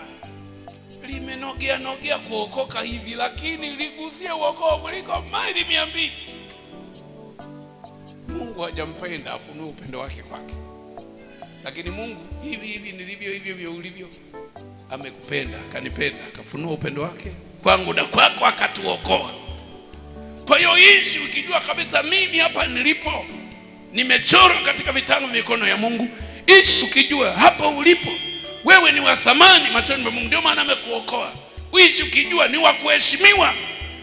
limenogea kuokoka hivi, lakini ligusia wokovu liko maili 200. Mungu hajampenda afunue upendo wake kwake. Lakini Mungu hivi nilivyo hivyo ulivyo amekupenda, akanipenda, akafunua upendo wake kwangu na kwako, akatuokoa. Kwa hiyo ishi ukijua kabisa mimi hapa nilipo nimechorwa katika vitango mikono ya Mungu. Ishi ukijua hapo ulipo wewe ni wa thamani machoni pa Mungu, ndio maana amekuokoa. Ishi ukijua ni wa kuheshimiwa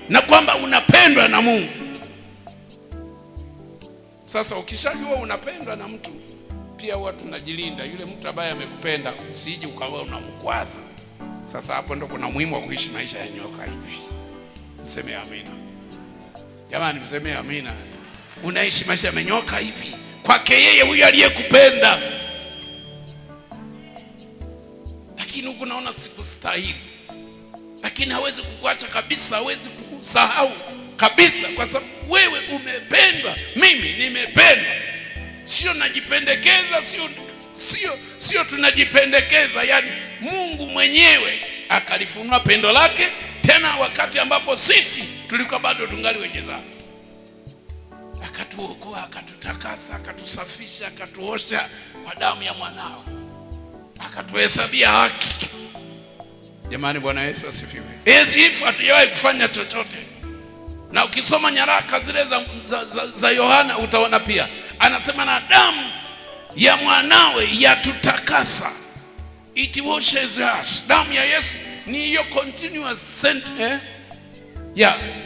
na kwamba unapendwa na Mungu. Sasa ukishajua unapendwa na mtu, pia huwa tunajilinda yule mtu ambaye amekupenda, usije ukawa unamkwaza. Sasa hapo ndo kuna muhimu wa kuishi maisha ya nyoka hivi. Mseme amina. Jamani, mseme amina. Unaishi maisha ya menyoka hivi kwake yeye huyu aliyekupenda, lakini huko naona sikustahili, lakini hawezi kukuacha kabisa, hawezi kusahau kabisa, kwa sababu wewe umependwa, mimi nimependwa. Sio najipendekeza, sio tunajipendekeza, yani Mungu mwenyewe akalifunua pendo lake, tena wakati ambapo sisi tulikuwa bado tungali wenye dhambi. Akatuokoa, akatutakasa, akatusafisha, akatuosha kwa damu ya mwanao, akatuhesabia haki. Jamani, Bwana Yesu asifiwe. Hivi hatujawahi kufanya chochote. Na ukisoma nyaraka zile za Yohana utaona pia anasema na damu ya mwanawe yatutakasa. It washes us. Damu ya Yesu ni hiyo continuous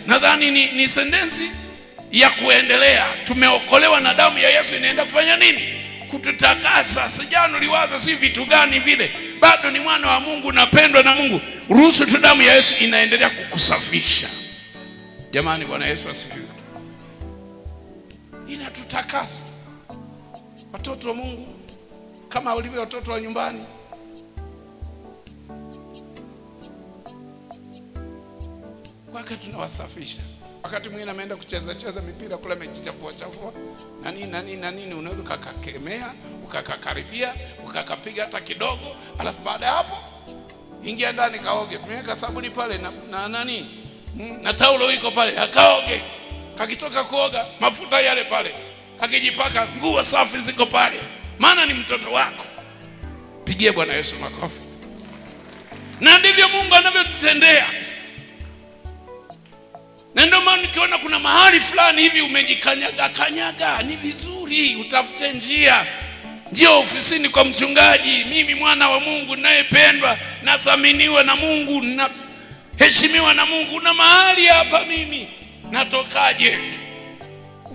nadhani ni sentensi ya kuendelea. Tumeokolewa na damu ya Yesu, inaenda kufanya nini? Kututakasa. Sijano liwaza si vitu gani vile, bado ni mwana wa Mungu, napendwa na Mungu. Ruhusu tu damu ya Yesu inaendelea kukusafisha. Jamani, Bwana Yesu asifiwe. Inatutakasa. Watoto wa Mungu kama walivyo watoto wa nyumbani, wakati tunawasafisha. Wakati mwingine ameenda kucheza mipira kula mejichafua na nini, unaweza ukakemea, ukakakaribia, ukakapiga hata kidogo, alafu baada ya hapo ingia ndani kaoge. Tumeweka sabuni pale na taulo iko pale, akaoge. Kakitoka kuoga, mafuta yale pale, kakijipaka, nguo safi ziko pale, maana ni mtoto wako. Pigie Bwana Yesu makofi. Na ndivyo Mungu anavyotutendea. Na ndio maana nikiona kuna mahali fulani hivi umejikanyaga, ni vizuri utafute njia. Njio ofisini kwa mchungaji, mimi mwana wa Mungu ninayependwa, nathaminiwa na Mungu, naheshimiwa na Mungu, na mahali hapa mimi natokaje?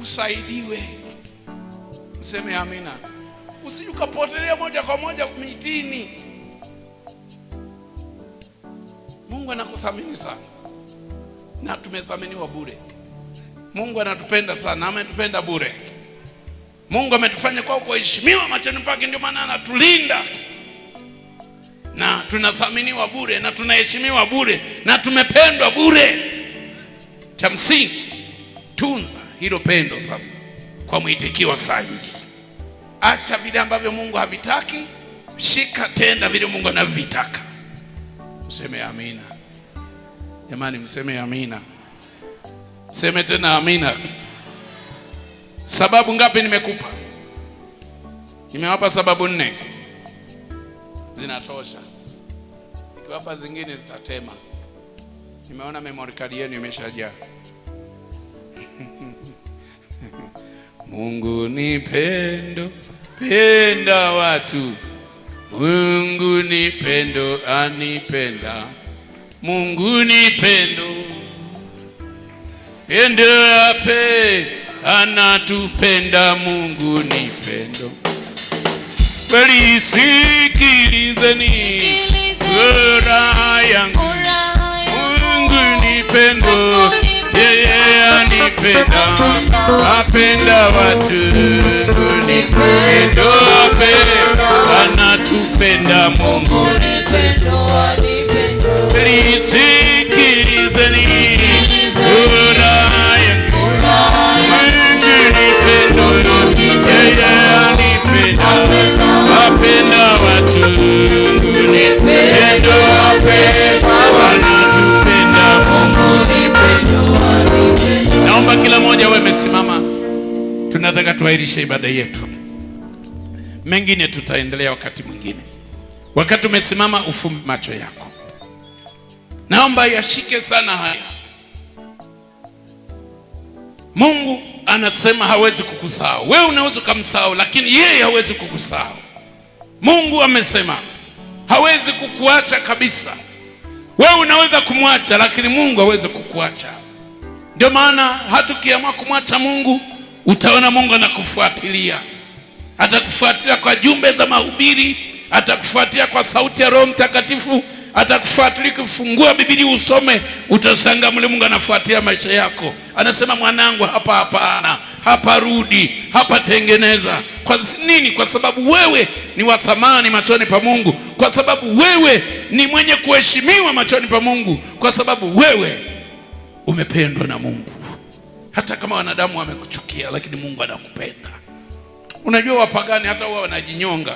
Usaidiwe. Mseme amina. Usije ukapotelea moja kwa moja mitini. Mungu anakuthamini sana. na tumethaminiwa bure. Mungu anatupenda sana, ametupenda bure. Mungu ametufanya kwa kuheshimiwa machoni pake, ndio maana anatulinda. Na tunathaminiwa bure na tunaheshimiwa bure na tumependwa bure. Cha msingi, tunza hilo pendo sasa kwa mwitikio sahihi. Acha vile ambavyo Mungu havitaki, shika tenda vile Mungu anavitaka. Mseme amina. Jamani, mseme amina. Seme tena amina. Sababu ngapi nimekupa? Nimewapa sababu 4. Zinatosha. Nikiwapa zingine zitatema. Nimeona memory card yenu imeshajaa. Mungu ni pendo, penda watu. Mungu ni pendo, anipenda. Mungu ni pendo, pendo ape, anatupenda. Mungu ni pendo. Kweli sikilizeni furaha yangu. Mungu ni pendo, yeye anipenda, apenda watu. Ni pendo ape, anatupenda. Mungu ni pendo, kweli sikilizeni furaha yangu. Mungu ni pendo, yeye anipenda, apenda watu. Ni pendo ape, anatupenda. Mungu ni pendo. Naomba kila mmoja wewe umesimama. Tunataka tuairishe ibada yetu. Mengine tutaendelea wakati mwingine. Wakati umesimama, ufumbe macho yako. Naomba yashike sana haya. Mungu anasema hawezi kukusahau. Wewe unaweza kumsahau, lakini yeye hawezi kukusahau. Mungu amesema hawezi kukuacha kabisa. Wewe unaweza kumwacha, lakini Mungu hawezi kukuacha. Ndio maana hata ukiamua kumwacha Mungu, utaona Mungu anakufuatilia. Atakufuatilia kwa jumbe za mahubiri, atakufuatilia kwa sauti ya Roho Mtakatifu, atakufuatilia kufungua Biblia usome, utashangaa mle Mungu anafuatilia maisha yako. Anasema mwanangu, hapa hapana, hapa rudi, hapa tengeneza. Kwa nini? Kwa sababu wewe ni wa thamani machoni pa Mungu. Kwa sababu wewe ni mwenye kuheshimiwa machoni pa Mungu. Kwa sababu wewe umependwa na Mungu. Hata kama wanadamu wamekuchukia, lakini Mungu anakupenda. Unajua wapagani hata wao wanajinyonga.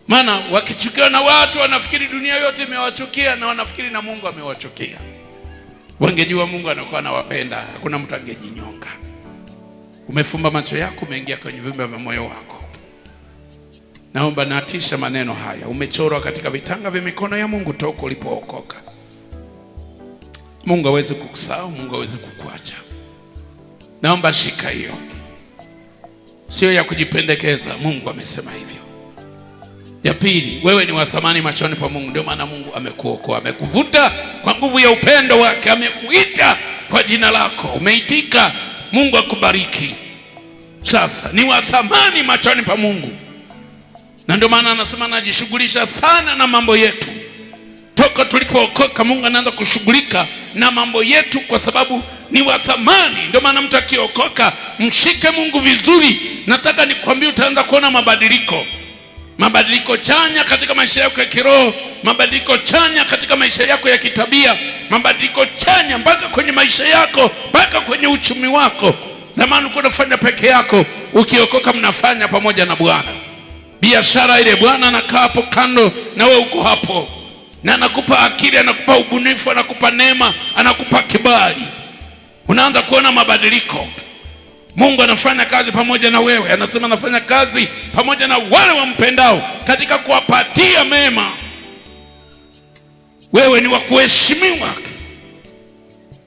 Maana wakichukiwa na watu wanafikiri dunia yote imewachukia, na wanafikiri na Mungu amewachukia. Wangejua Mungu anakuwa anawapenda, hakuna mtu angejinyonga. Umefumba macho yako, umeingia kwenye vimba vya moyo wako. Naomba natisha maneno haya. Umechorwa katika vitanga vya mikono ya Mungu toka ulipookoka. Mungu hawezi kukusahau, Mungu hawezi kukuacha. Naomba shika hiyo. Sio ya kujipendekeza, Mungu amesema hivyo. Ya pili, wewe ni wa thamani machoni pa Mungu. Ndio maana Mungu amekuokoa, amekuvuta kwa nguvu ya upendo wake, amekuita kwa jina lako, umeitika. Mungu akubariki. Sasa ni wa thamani machoni pa Mungu. Na ndio maana anasema najishughulisha sana na mambo yetu. Toka tulipookoka Mungu anaanza kushughulika na mambo yetu, kwa sababu ni wa thamani. Ndio maana mtu akiokoka, mshike Mungu vizuri. Nataka nikwambie utaanza kuona mabadiliko. Mabadiliko chanya katika maisha yako ya kiroho, mabadiliko chanya katika maisha yako ya kitabia, mabadiliko chanya mpaka kwenye maisha yako, mpaka kwenye uchumi wako. Zamani ulikuwa unafanya peke yako, ukiokoka mnafanya pamoja na Bwana. Biashara ile Bwana anakaa hapo kando na wewe uko hapo. Na anakupa akili, anakupa ubunifu, anakupa neema, anakupa kibali. Unaanza kuona mabadiliko. Mungu anafanya kazi pamoja na wewe. Anasema anafanya kazi pamoja na wale wampendao katika kuwapatia mema. Wewe ni wa kuheshimiwa.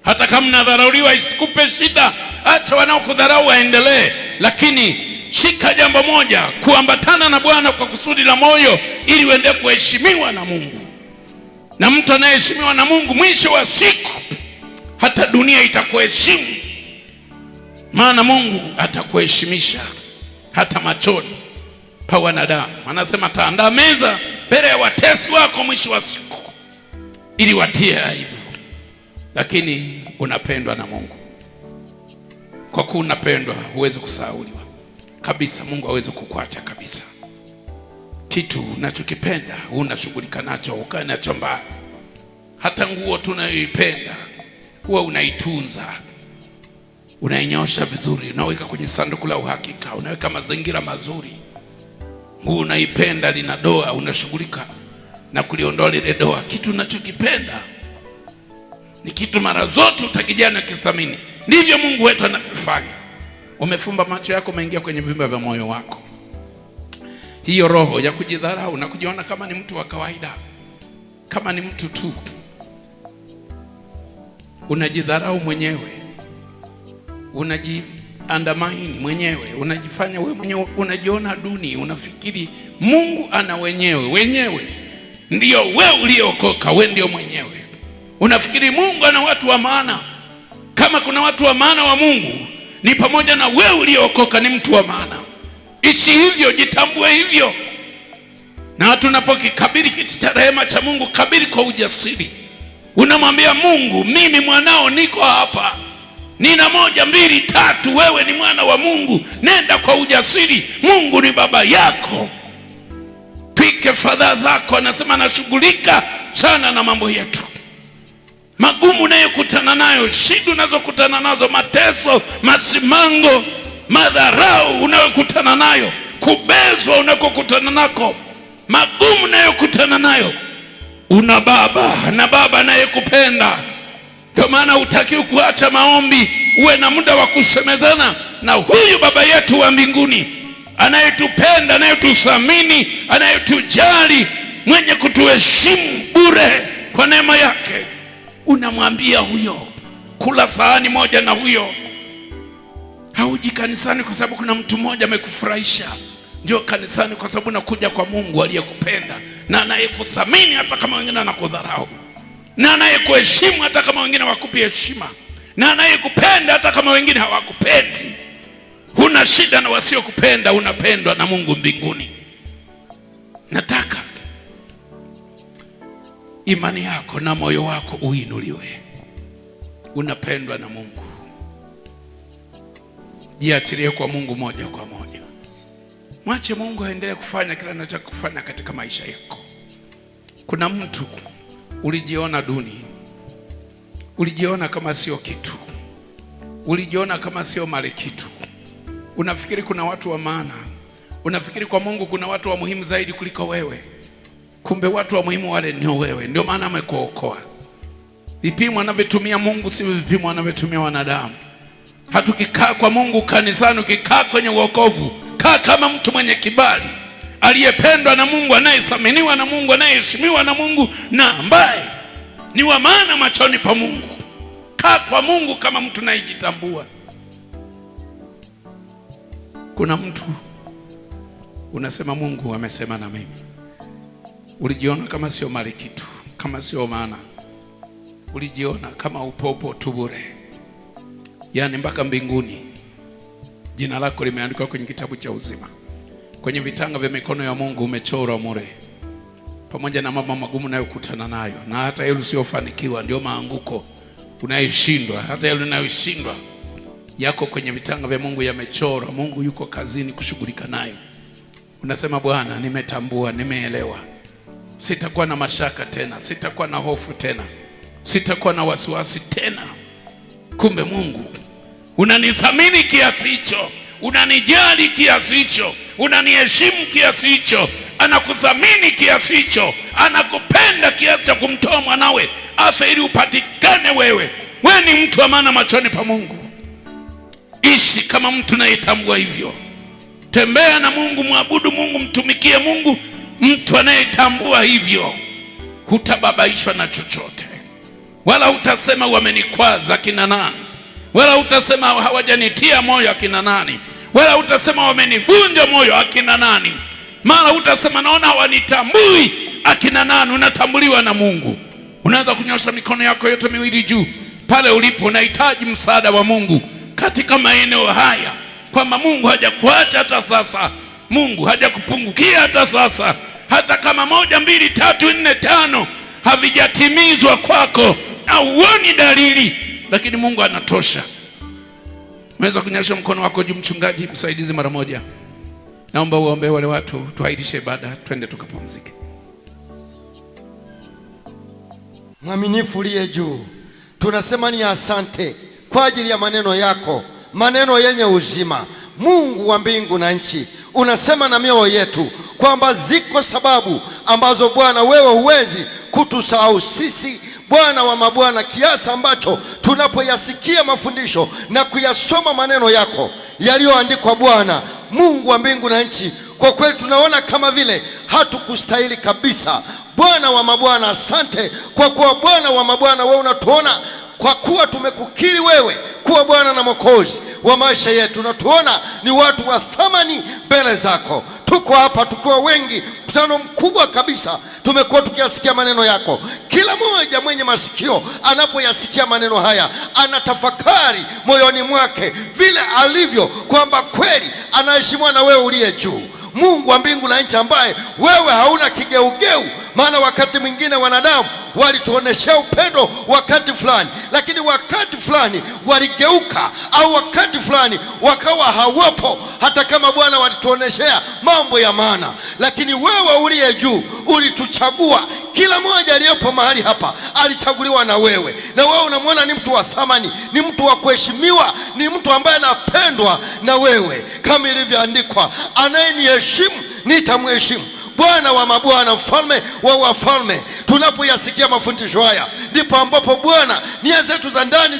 Hata kama unadharauliwa, isikupe shida. Acha wanaokudharau waendelee, lakini shika jambo moja, kuambatana na Bwana kwa kusudi la moyo, ili uende kuheshimiwa na Mungu. Na mtu anayeheshimiwa na Mungu, mwisho wa siku hata dunia itakuheshimu. Maana Mungu atakuheshimisha hata machoni pa wanadamu. Anasema ataandaa meza mbele ya watesi wako mwisho wa siku, ili watie aibu. lakini unapendwa na Mungu. Kwa kuwa unapendwa, huwezi kusahauliwa kabisa. Mungu hawezi kukuacha kabisa. Kitu unachokipenda unashughulika nacho, ukae nacho mbali. Hata nguo tunayoipenda huwa unaitunza, unainyosha vizuri, unaweka kwenye sanduku la uhakika, unaweka mazingira mazuri. Nguo unaipenda lina doa, unashughulika na kuliondoa lile doa. Kitu unachokipenda ni kitu mara zote utakijana kithamini. Ndivyo Mungu wetu anavyofanya. Umefumba macho yako, umeingia kwenye vimba vya moyo wako. Hiyo roho ya kujidharau na kujiona kama ni mtu wa kawaida, kama ni mtu tu, unajidharau mwenyewe, unajiandamaini mwenyewe, unajifanya wewe mwenyewe, unajiona duni, unafikiri Mungu ana wenyewe. Ndio wewe uliokoka, wewe ndio mwenyewe. Unafikiri Mungu ana watu wa maana. Kama kuna watu wa maana wa Mungu, ni pamoja na wewe uliokoka, ni mtu wa maana. Ishi hivyo, jitambue hivyo. Na tunapokikabili kiti cha rehema cha Mungu, kabili kwa ujasiri. Unamwambia Mungu, mimi mwanao niko hapa. Nina 1, 2, 3, wewe ni mwana wa Mungu. Nenda kwa ujasiri. Mungu ni baba yako. Pike fadhaa zako. Anasema anashughulika sana na mambo yetu. Magumu unayokutana nayo, shida unazokutana nazo, mateso, masimango, madharau unayokutana nayo, kubezwa unakokutana nako, magumu unayokutana nayo, una baba, na baba anayekupenda. Ndio maana hutakiwi kuacha maombi, uwe na muda wa kusemezana na huyu baba yetu wa mbinguni, anayetupenda, anayetuthamini, anayetujali, mwenye kutuheshimu bure kwa neema yake. Unamwambia huyo, kula sahani moja na huyo. Hauji kanisani kwa sababu kuna mtu mmoja amekufurahisha. Ndio kanisani kwa sababu unakuja kwa Mungu aliyekupenda na anayekuthamini hata kama wengine wanakudharau, na anayekuheshimu hata kama wengine hawakupi heshima, na anayekupenda hata kama wengine hawakupendi. Huna shida na wasiokupenda, unapendwa na Mungu mbinguni. Nataka imani yako na moyo wako uinuliwe. Unapendwa na Mungu. Jiachilie kwa Mungu moja kwa moja. Mwache Mungu aendelee kufanya kila anachotaka kufanya katika maisha yako. Kuna mtu ulijiona duni, ulijiona kama sio kitu, ulijiona kama sio mali kitu. Unafikiri kuna watu wa maana, unafikiri kwa Mungu kuna watu wa muhimu zaidi kuliko wewe. Kumbe watu wa muhimu wale ndio wewe. Ndio maana amekuokoa. Vipimo anavyotumia Mungu si vipimo anavyotumia wanadamu. Hatukikaa kwa Mungu kanisani, ukikaa kwenye wokovu, kaa kama mtu mwenye kibali, aliyependwa na Mungu, anayethaminiwa na Mungu, anayeheshimiwa na Mungu, na ambaye ni wa maana machoni pa Mungu. Kaa kwa Mungu kama mtu anayejitambua. Kuna mtu unasema Mungu amesema na mimi. Ulijiona kama sio mali kitu, kama sio maana. Ulijiona kama upopo tu bure. Yaani mpaka mbinguni jina lako limeandikwa kwenye kitabu cha uzima. Kwenye vitanga vya mikono ya Mungu umechorwa mure. Pamoja na mambo magumu unayokutana nayo, na hata yale usiyofanikiwa, ndio maanguko unayoshindwa, hata yale unayoshindwa yako kwenye vitanga vya Mungu yamechorwa. Mungu yuko kazini kushughulika nayo. Unasema Bwana, nimetambua, nimeelewa. Sitakuwa na mashaka tena, sitakuwa na hofu tena, sitakuwa na wasiwasi tena. Kumbe Mungu unanithamini kiasi hicho, unanijali kiasi hicho, unaniheshimu kiasi hicho, anakuthamini kiasi hicho, anakupenda kiasi cha kumtoa mwanawe afe ili upatikane wewe. Wewe ni mtu wa maana machoni pa Mungu. Ishi kama mtu anayetambua hivyo. Tembea na Mungu, muabudu Mungu, mtumikie Mungu. Mtu anayetambua hivyo, hutababaishwa na chochote. Wala hutasema wamenikwaza kina nani, wala hutasema hawajanitia moyo akina nani, wala hutasema wamenivunja moyo akina nani, mara hutasema naona hawanitambui akina nani. Unatambuliwa na Mungu. Unaweza kunyosha mikono yako yote miwili juu pale ulipo. Unahitaji msaada wa Mungu katika maeneo haya, kwamba Mungu hajakuacha hata sasa, Mungu hajakupungukia hata sasa. Hata kama 1, 2, 3, 4, 5 havijatimizwa kwako, hauoni dalili, lakini Mungu anatosha. Unaweza kunyosha mkono wako juu, mchungaji msaidizi, mara moja. Naomba uombe wale watu, tuahirishe ibada, twende tukapumzike. Mwaminifu uliye juu, tunasema ni asante kwa ajili ya maneno yako, maneno yenye uzima. Mungu wa mbingu na nchi, unasema na mioyo yetu kwamba ziko sababu ambazo Bwana wewe huwezi kutusahau sisi, Bwana wa mabwana, kiasi ambacho tunapoyasikia mafundisho na kuyasoma maneno yako yaliyoandikwa, Bwana Mungu wa mbingu na nchi, kwa kweli tunaona kama vile hatukustahili kabisa. Bwana wa mabwana, asante kwa kuwa Bwana wa mabwana wewe unatuona, kwa kuwa tumekukiri wewe kuwa Bwana na Mwokozi wa maisha yetu, na tuona ni watu wa thamani mbele zako. Tuko hapa tukiwa wengi, mkutano mkubwa kabisa, tumekuwa tukiyasikia maneno yako. Kila mmoja mwenye masikio anapoyasikia maneno haya, anatafakari moyoni mwake vile alivyo, kwamba kweli anaheshimiwa na wewe uliye juu, Mungu wa mbingu na nchi, ambaye wewe hauna kigeugeu. Maana wakati mwingine wanadamu walituoneshea upendo wakati fulani, lakini wakati fulani waligeuka, au wakati fulani wakawa hawapo, hata kama Bwana walituoneshea mambo ya maana. Lakini wewe uliye juu ulituchagua. Kila mmoja aliyepo mahali hapa alichaguliwa na wewe, na wewe unamwona ni mtu wa thamani, ni mtu wa kuheshimiwa, ni mtu ambaye anapendwa na wewe, kama ilivyoandikwa, anayeniheshimu nitamheshimu. Bwana wa mabwana, mfalme wa wafalme, tunapoyasikia mafundisho haya, ndipo ambapo Bwana nia zetu za ndani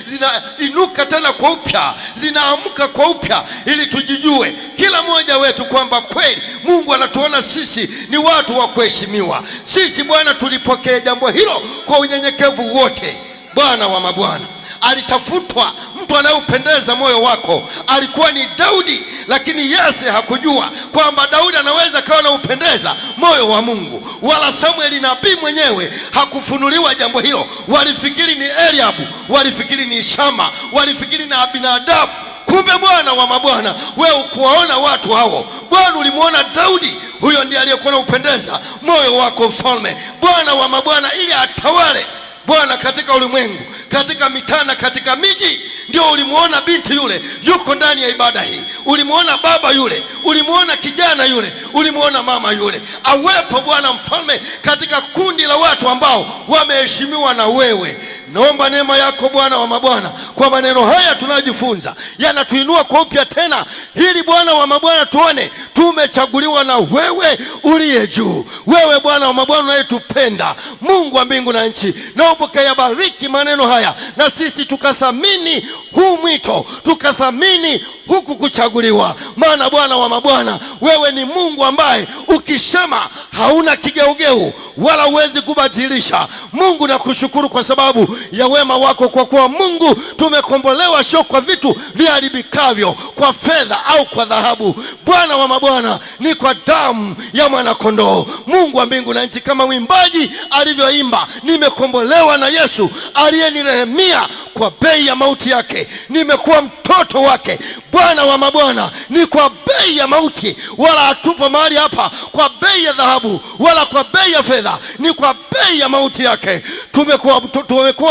zinainuka tena kwa upya, zinaamka kwa upya, ili tujijue kila mmoja wetu kwamba kweli Mungu anatuona sisi ni watu wa kuheshimiwa. Sisi Bwana tulipokea jambo hilo kwa unyenyekevu wote. Bwana wa mabwana, alitafutwa mtu anayeupendeza moyo wako, alikuwa ni Daudi, lakini Yese hakujua kwamba Daudi anaweza kawa na upendeza moyo wa Mungu. Wala Samueli nabii mwenyewe hakufunuliwa jambo hilo. Walifikiri ni Eliabu, walifikiri ni Shama, walifikiri ni Abinadabu. Kumbe Bwana wa mabwana, wewe ukuwaona watu hao. Bwana ulimuona Daudi, huyo ndiye aliyekuwa na upendeza moyo wako, mfalme. Bwana wa mabwana, ili atawale Bwana katika ulimwengu, katika mitana, katika miji. Ndio ulimuona binti yule yuko ndani ya ibada hii, ulimuona baba yule, ulimuona kijana yule, ulimuona mama yule, awepo Bwana mfalme katika kundi la watu ambao wameheshimiwa na wewe. Naomba neema yako Bwana wa mabwana, kwa maneno haya tunajifunza yanatuinua kwa upya tena, ili Bwana wa mabwana tuone tumechaguliwa na wewe uliye juu. Wewe Bwana wa mabwana unayetupenda, Mungu wa mbingu na nchi, naomba kayabariki maneno haya, na sisi tukathamini huu mwito, tukathamini huku kuchaguliwa. Maana Bwana wa mabwana, wewe ni Mungu ambaye ukisema hauna kigeugeu wala huwezi kubatilisha. Mungu nakushukuru kwa sababu ya wema wako, kwa kuwa Mungu tumekombolewa sio kwa vitu viharibikavyo, kwa fedha au kwa dhahabu. Bwana wa mabwana, ni kwa damu ya mwana kondoo. Mungu wa mbingu na nchi, kama mwimbaji alivyoimba, nimekombolewa na Yesu aliyenirehemia kwa bei ya mauti yake, nimekuwa mtoto wake. Bwana wa mabwana, ni kwa bei ya mauti, wala hatupo mahali hapa kwa bei ya dhahabu wala kwa bei ya fedha, ni kwa bei ya mauti yake tumekuwa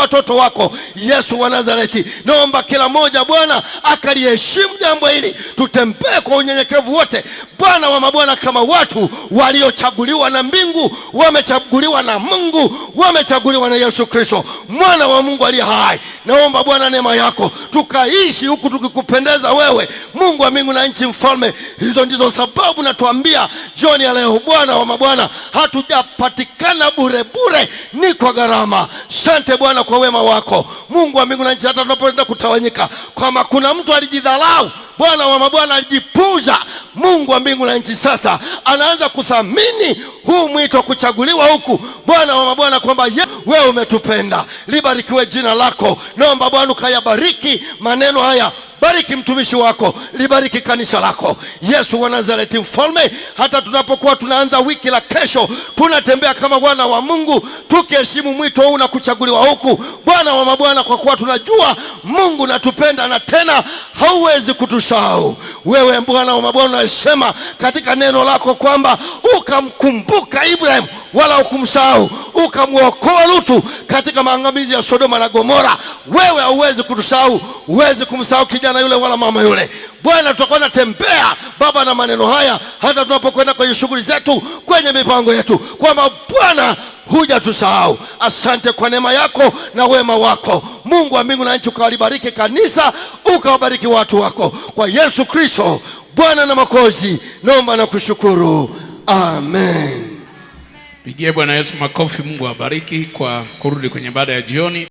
watoto wako, Yesu wa Nazareti. Naomba kila mmoja Bwana akaliheshimu jambo hili, tutembee kwa unyenyekevu wote Bwana wa mabwana, kama watu waliochaguliwa na mbingu, wamechaguliwa na Mungu, wamechaguliwa na Yesu Kristo mwana wa Mungu aliye hai. Naomba Bwana neema yako tukaishi huku tukikupendeza wewe, Mungu wa mbingu na nchi, mfalme. Hizo ndizo sababu natuambia jioni ya leo, Bwana wa mabwana, hatujapatikana bure bure, ni kwa gharama. Asante Bwana kwa wema wako, Mungu wa mbingu na nchi. Hata tunapoenda kutawanyika, kama kuna mtu alijidharau, Bwana wa mabwana, alijipuza, Mungu wa mbingu na nchi sasa anaanza kuthamini huu mwito, kuchaguliwa huku, Bwana wa mabwana, kwamba wewe umetupenda. Libarikiwe jina lako. Naomba Bwana ukayabariki maneno haya, bariki mtumishi wako, libariki kanisa lako, Yesu wa Nazareti, mfalme. Hata tunapokuwa tunaanza wiki la kesho, tunatembea kama Bwana wa Mungu, tukiheshimu mwito huu na kuchaguliwa huku, Bwana wa mabwana, kwa kuwa tunajua Mungu natupenda na tena hauwezi kutusahau. Wewe Bwana wa mabwana unasema katika neno lako kwamba ukamkumbuka Ibrahim wala ukumsahau, ukamwokoa Lutu katika maangamizi ya Sodoma na Gomora, wewe hauwezi kutusahau, huwezi kumsahau kijana yule wala mama yule. Bwana, tutakuwa natembea Baba na maneno haya hata tunapokwenda kwenye shughuli zetu, kwenye mipango yetu, kwamba Bwana hujatusahau. Asante kwa neema yako na wema wako. Mungu wa mbingu na nchi, ukawalibariki kanisa, ukawabariki watu wako, kwa Yesu Kristo Bwana na Mwokozi, naomba na kushukuru. Amen. Pigie Bwana Yesu makofi. Mungu awabariki kwa kurudi kwenye ibada ya jioni.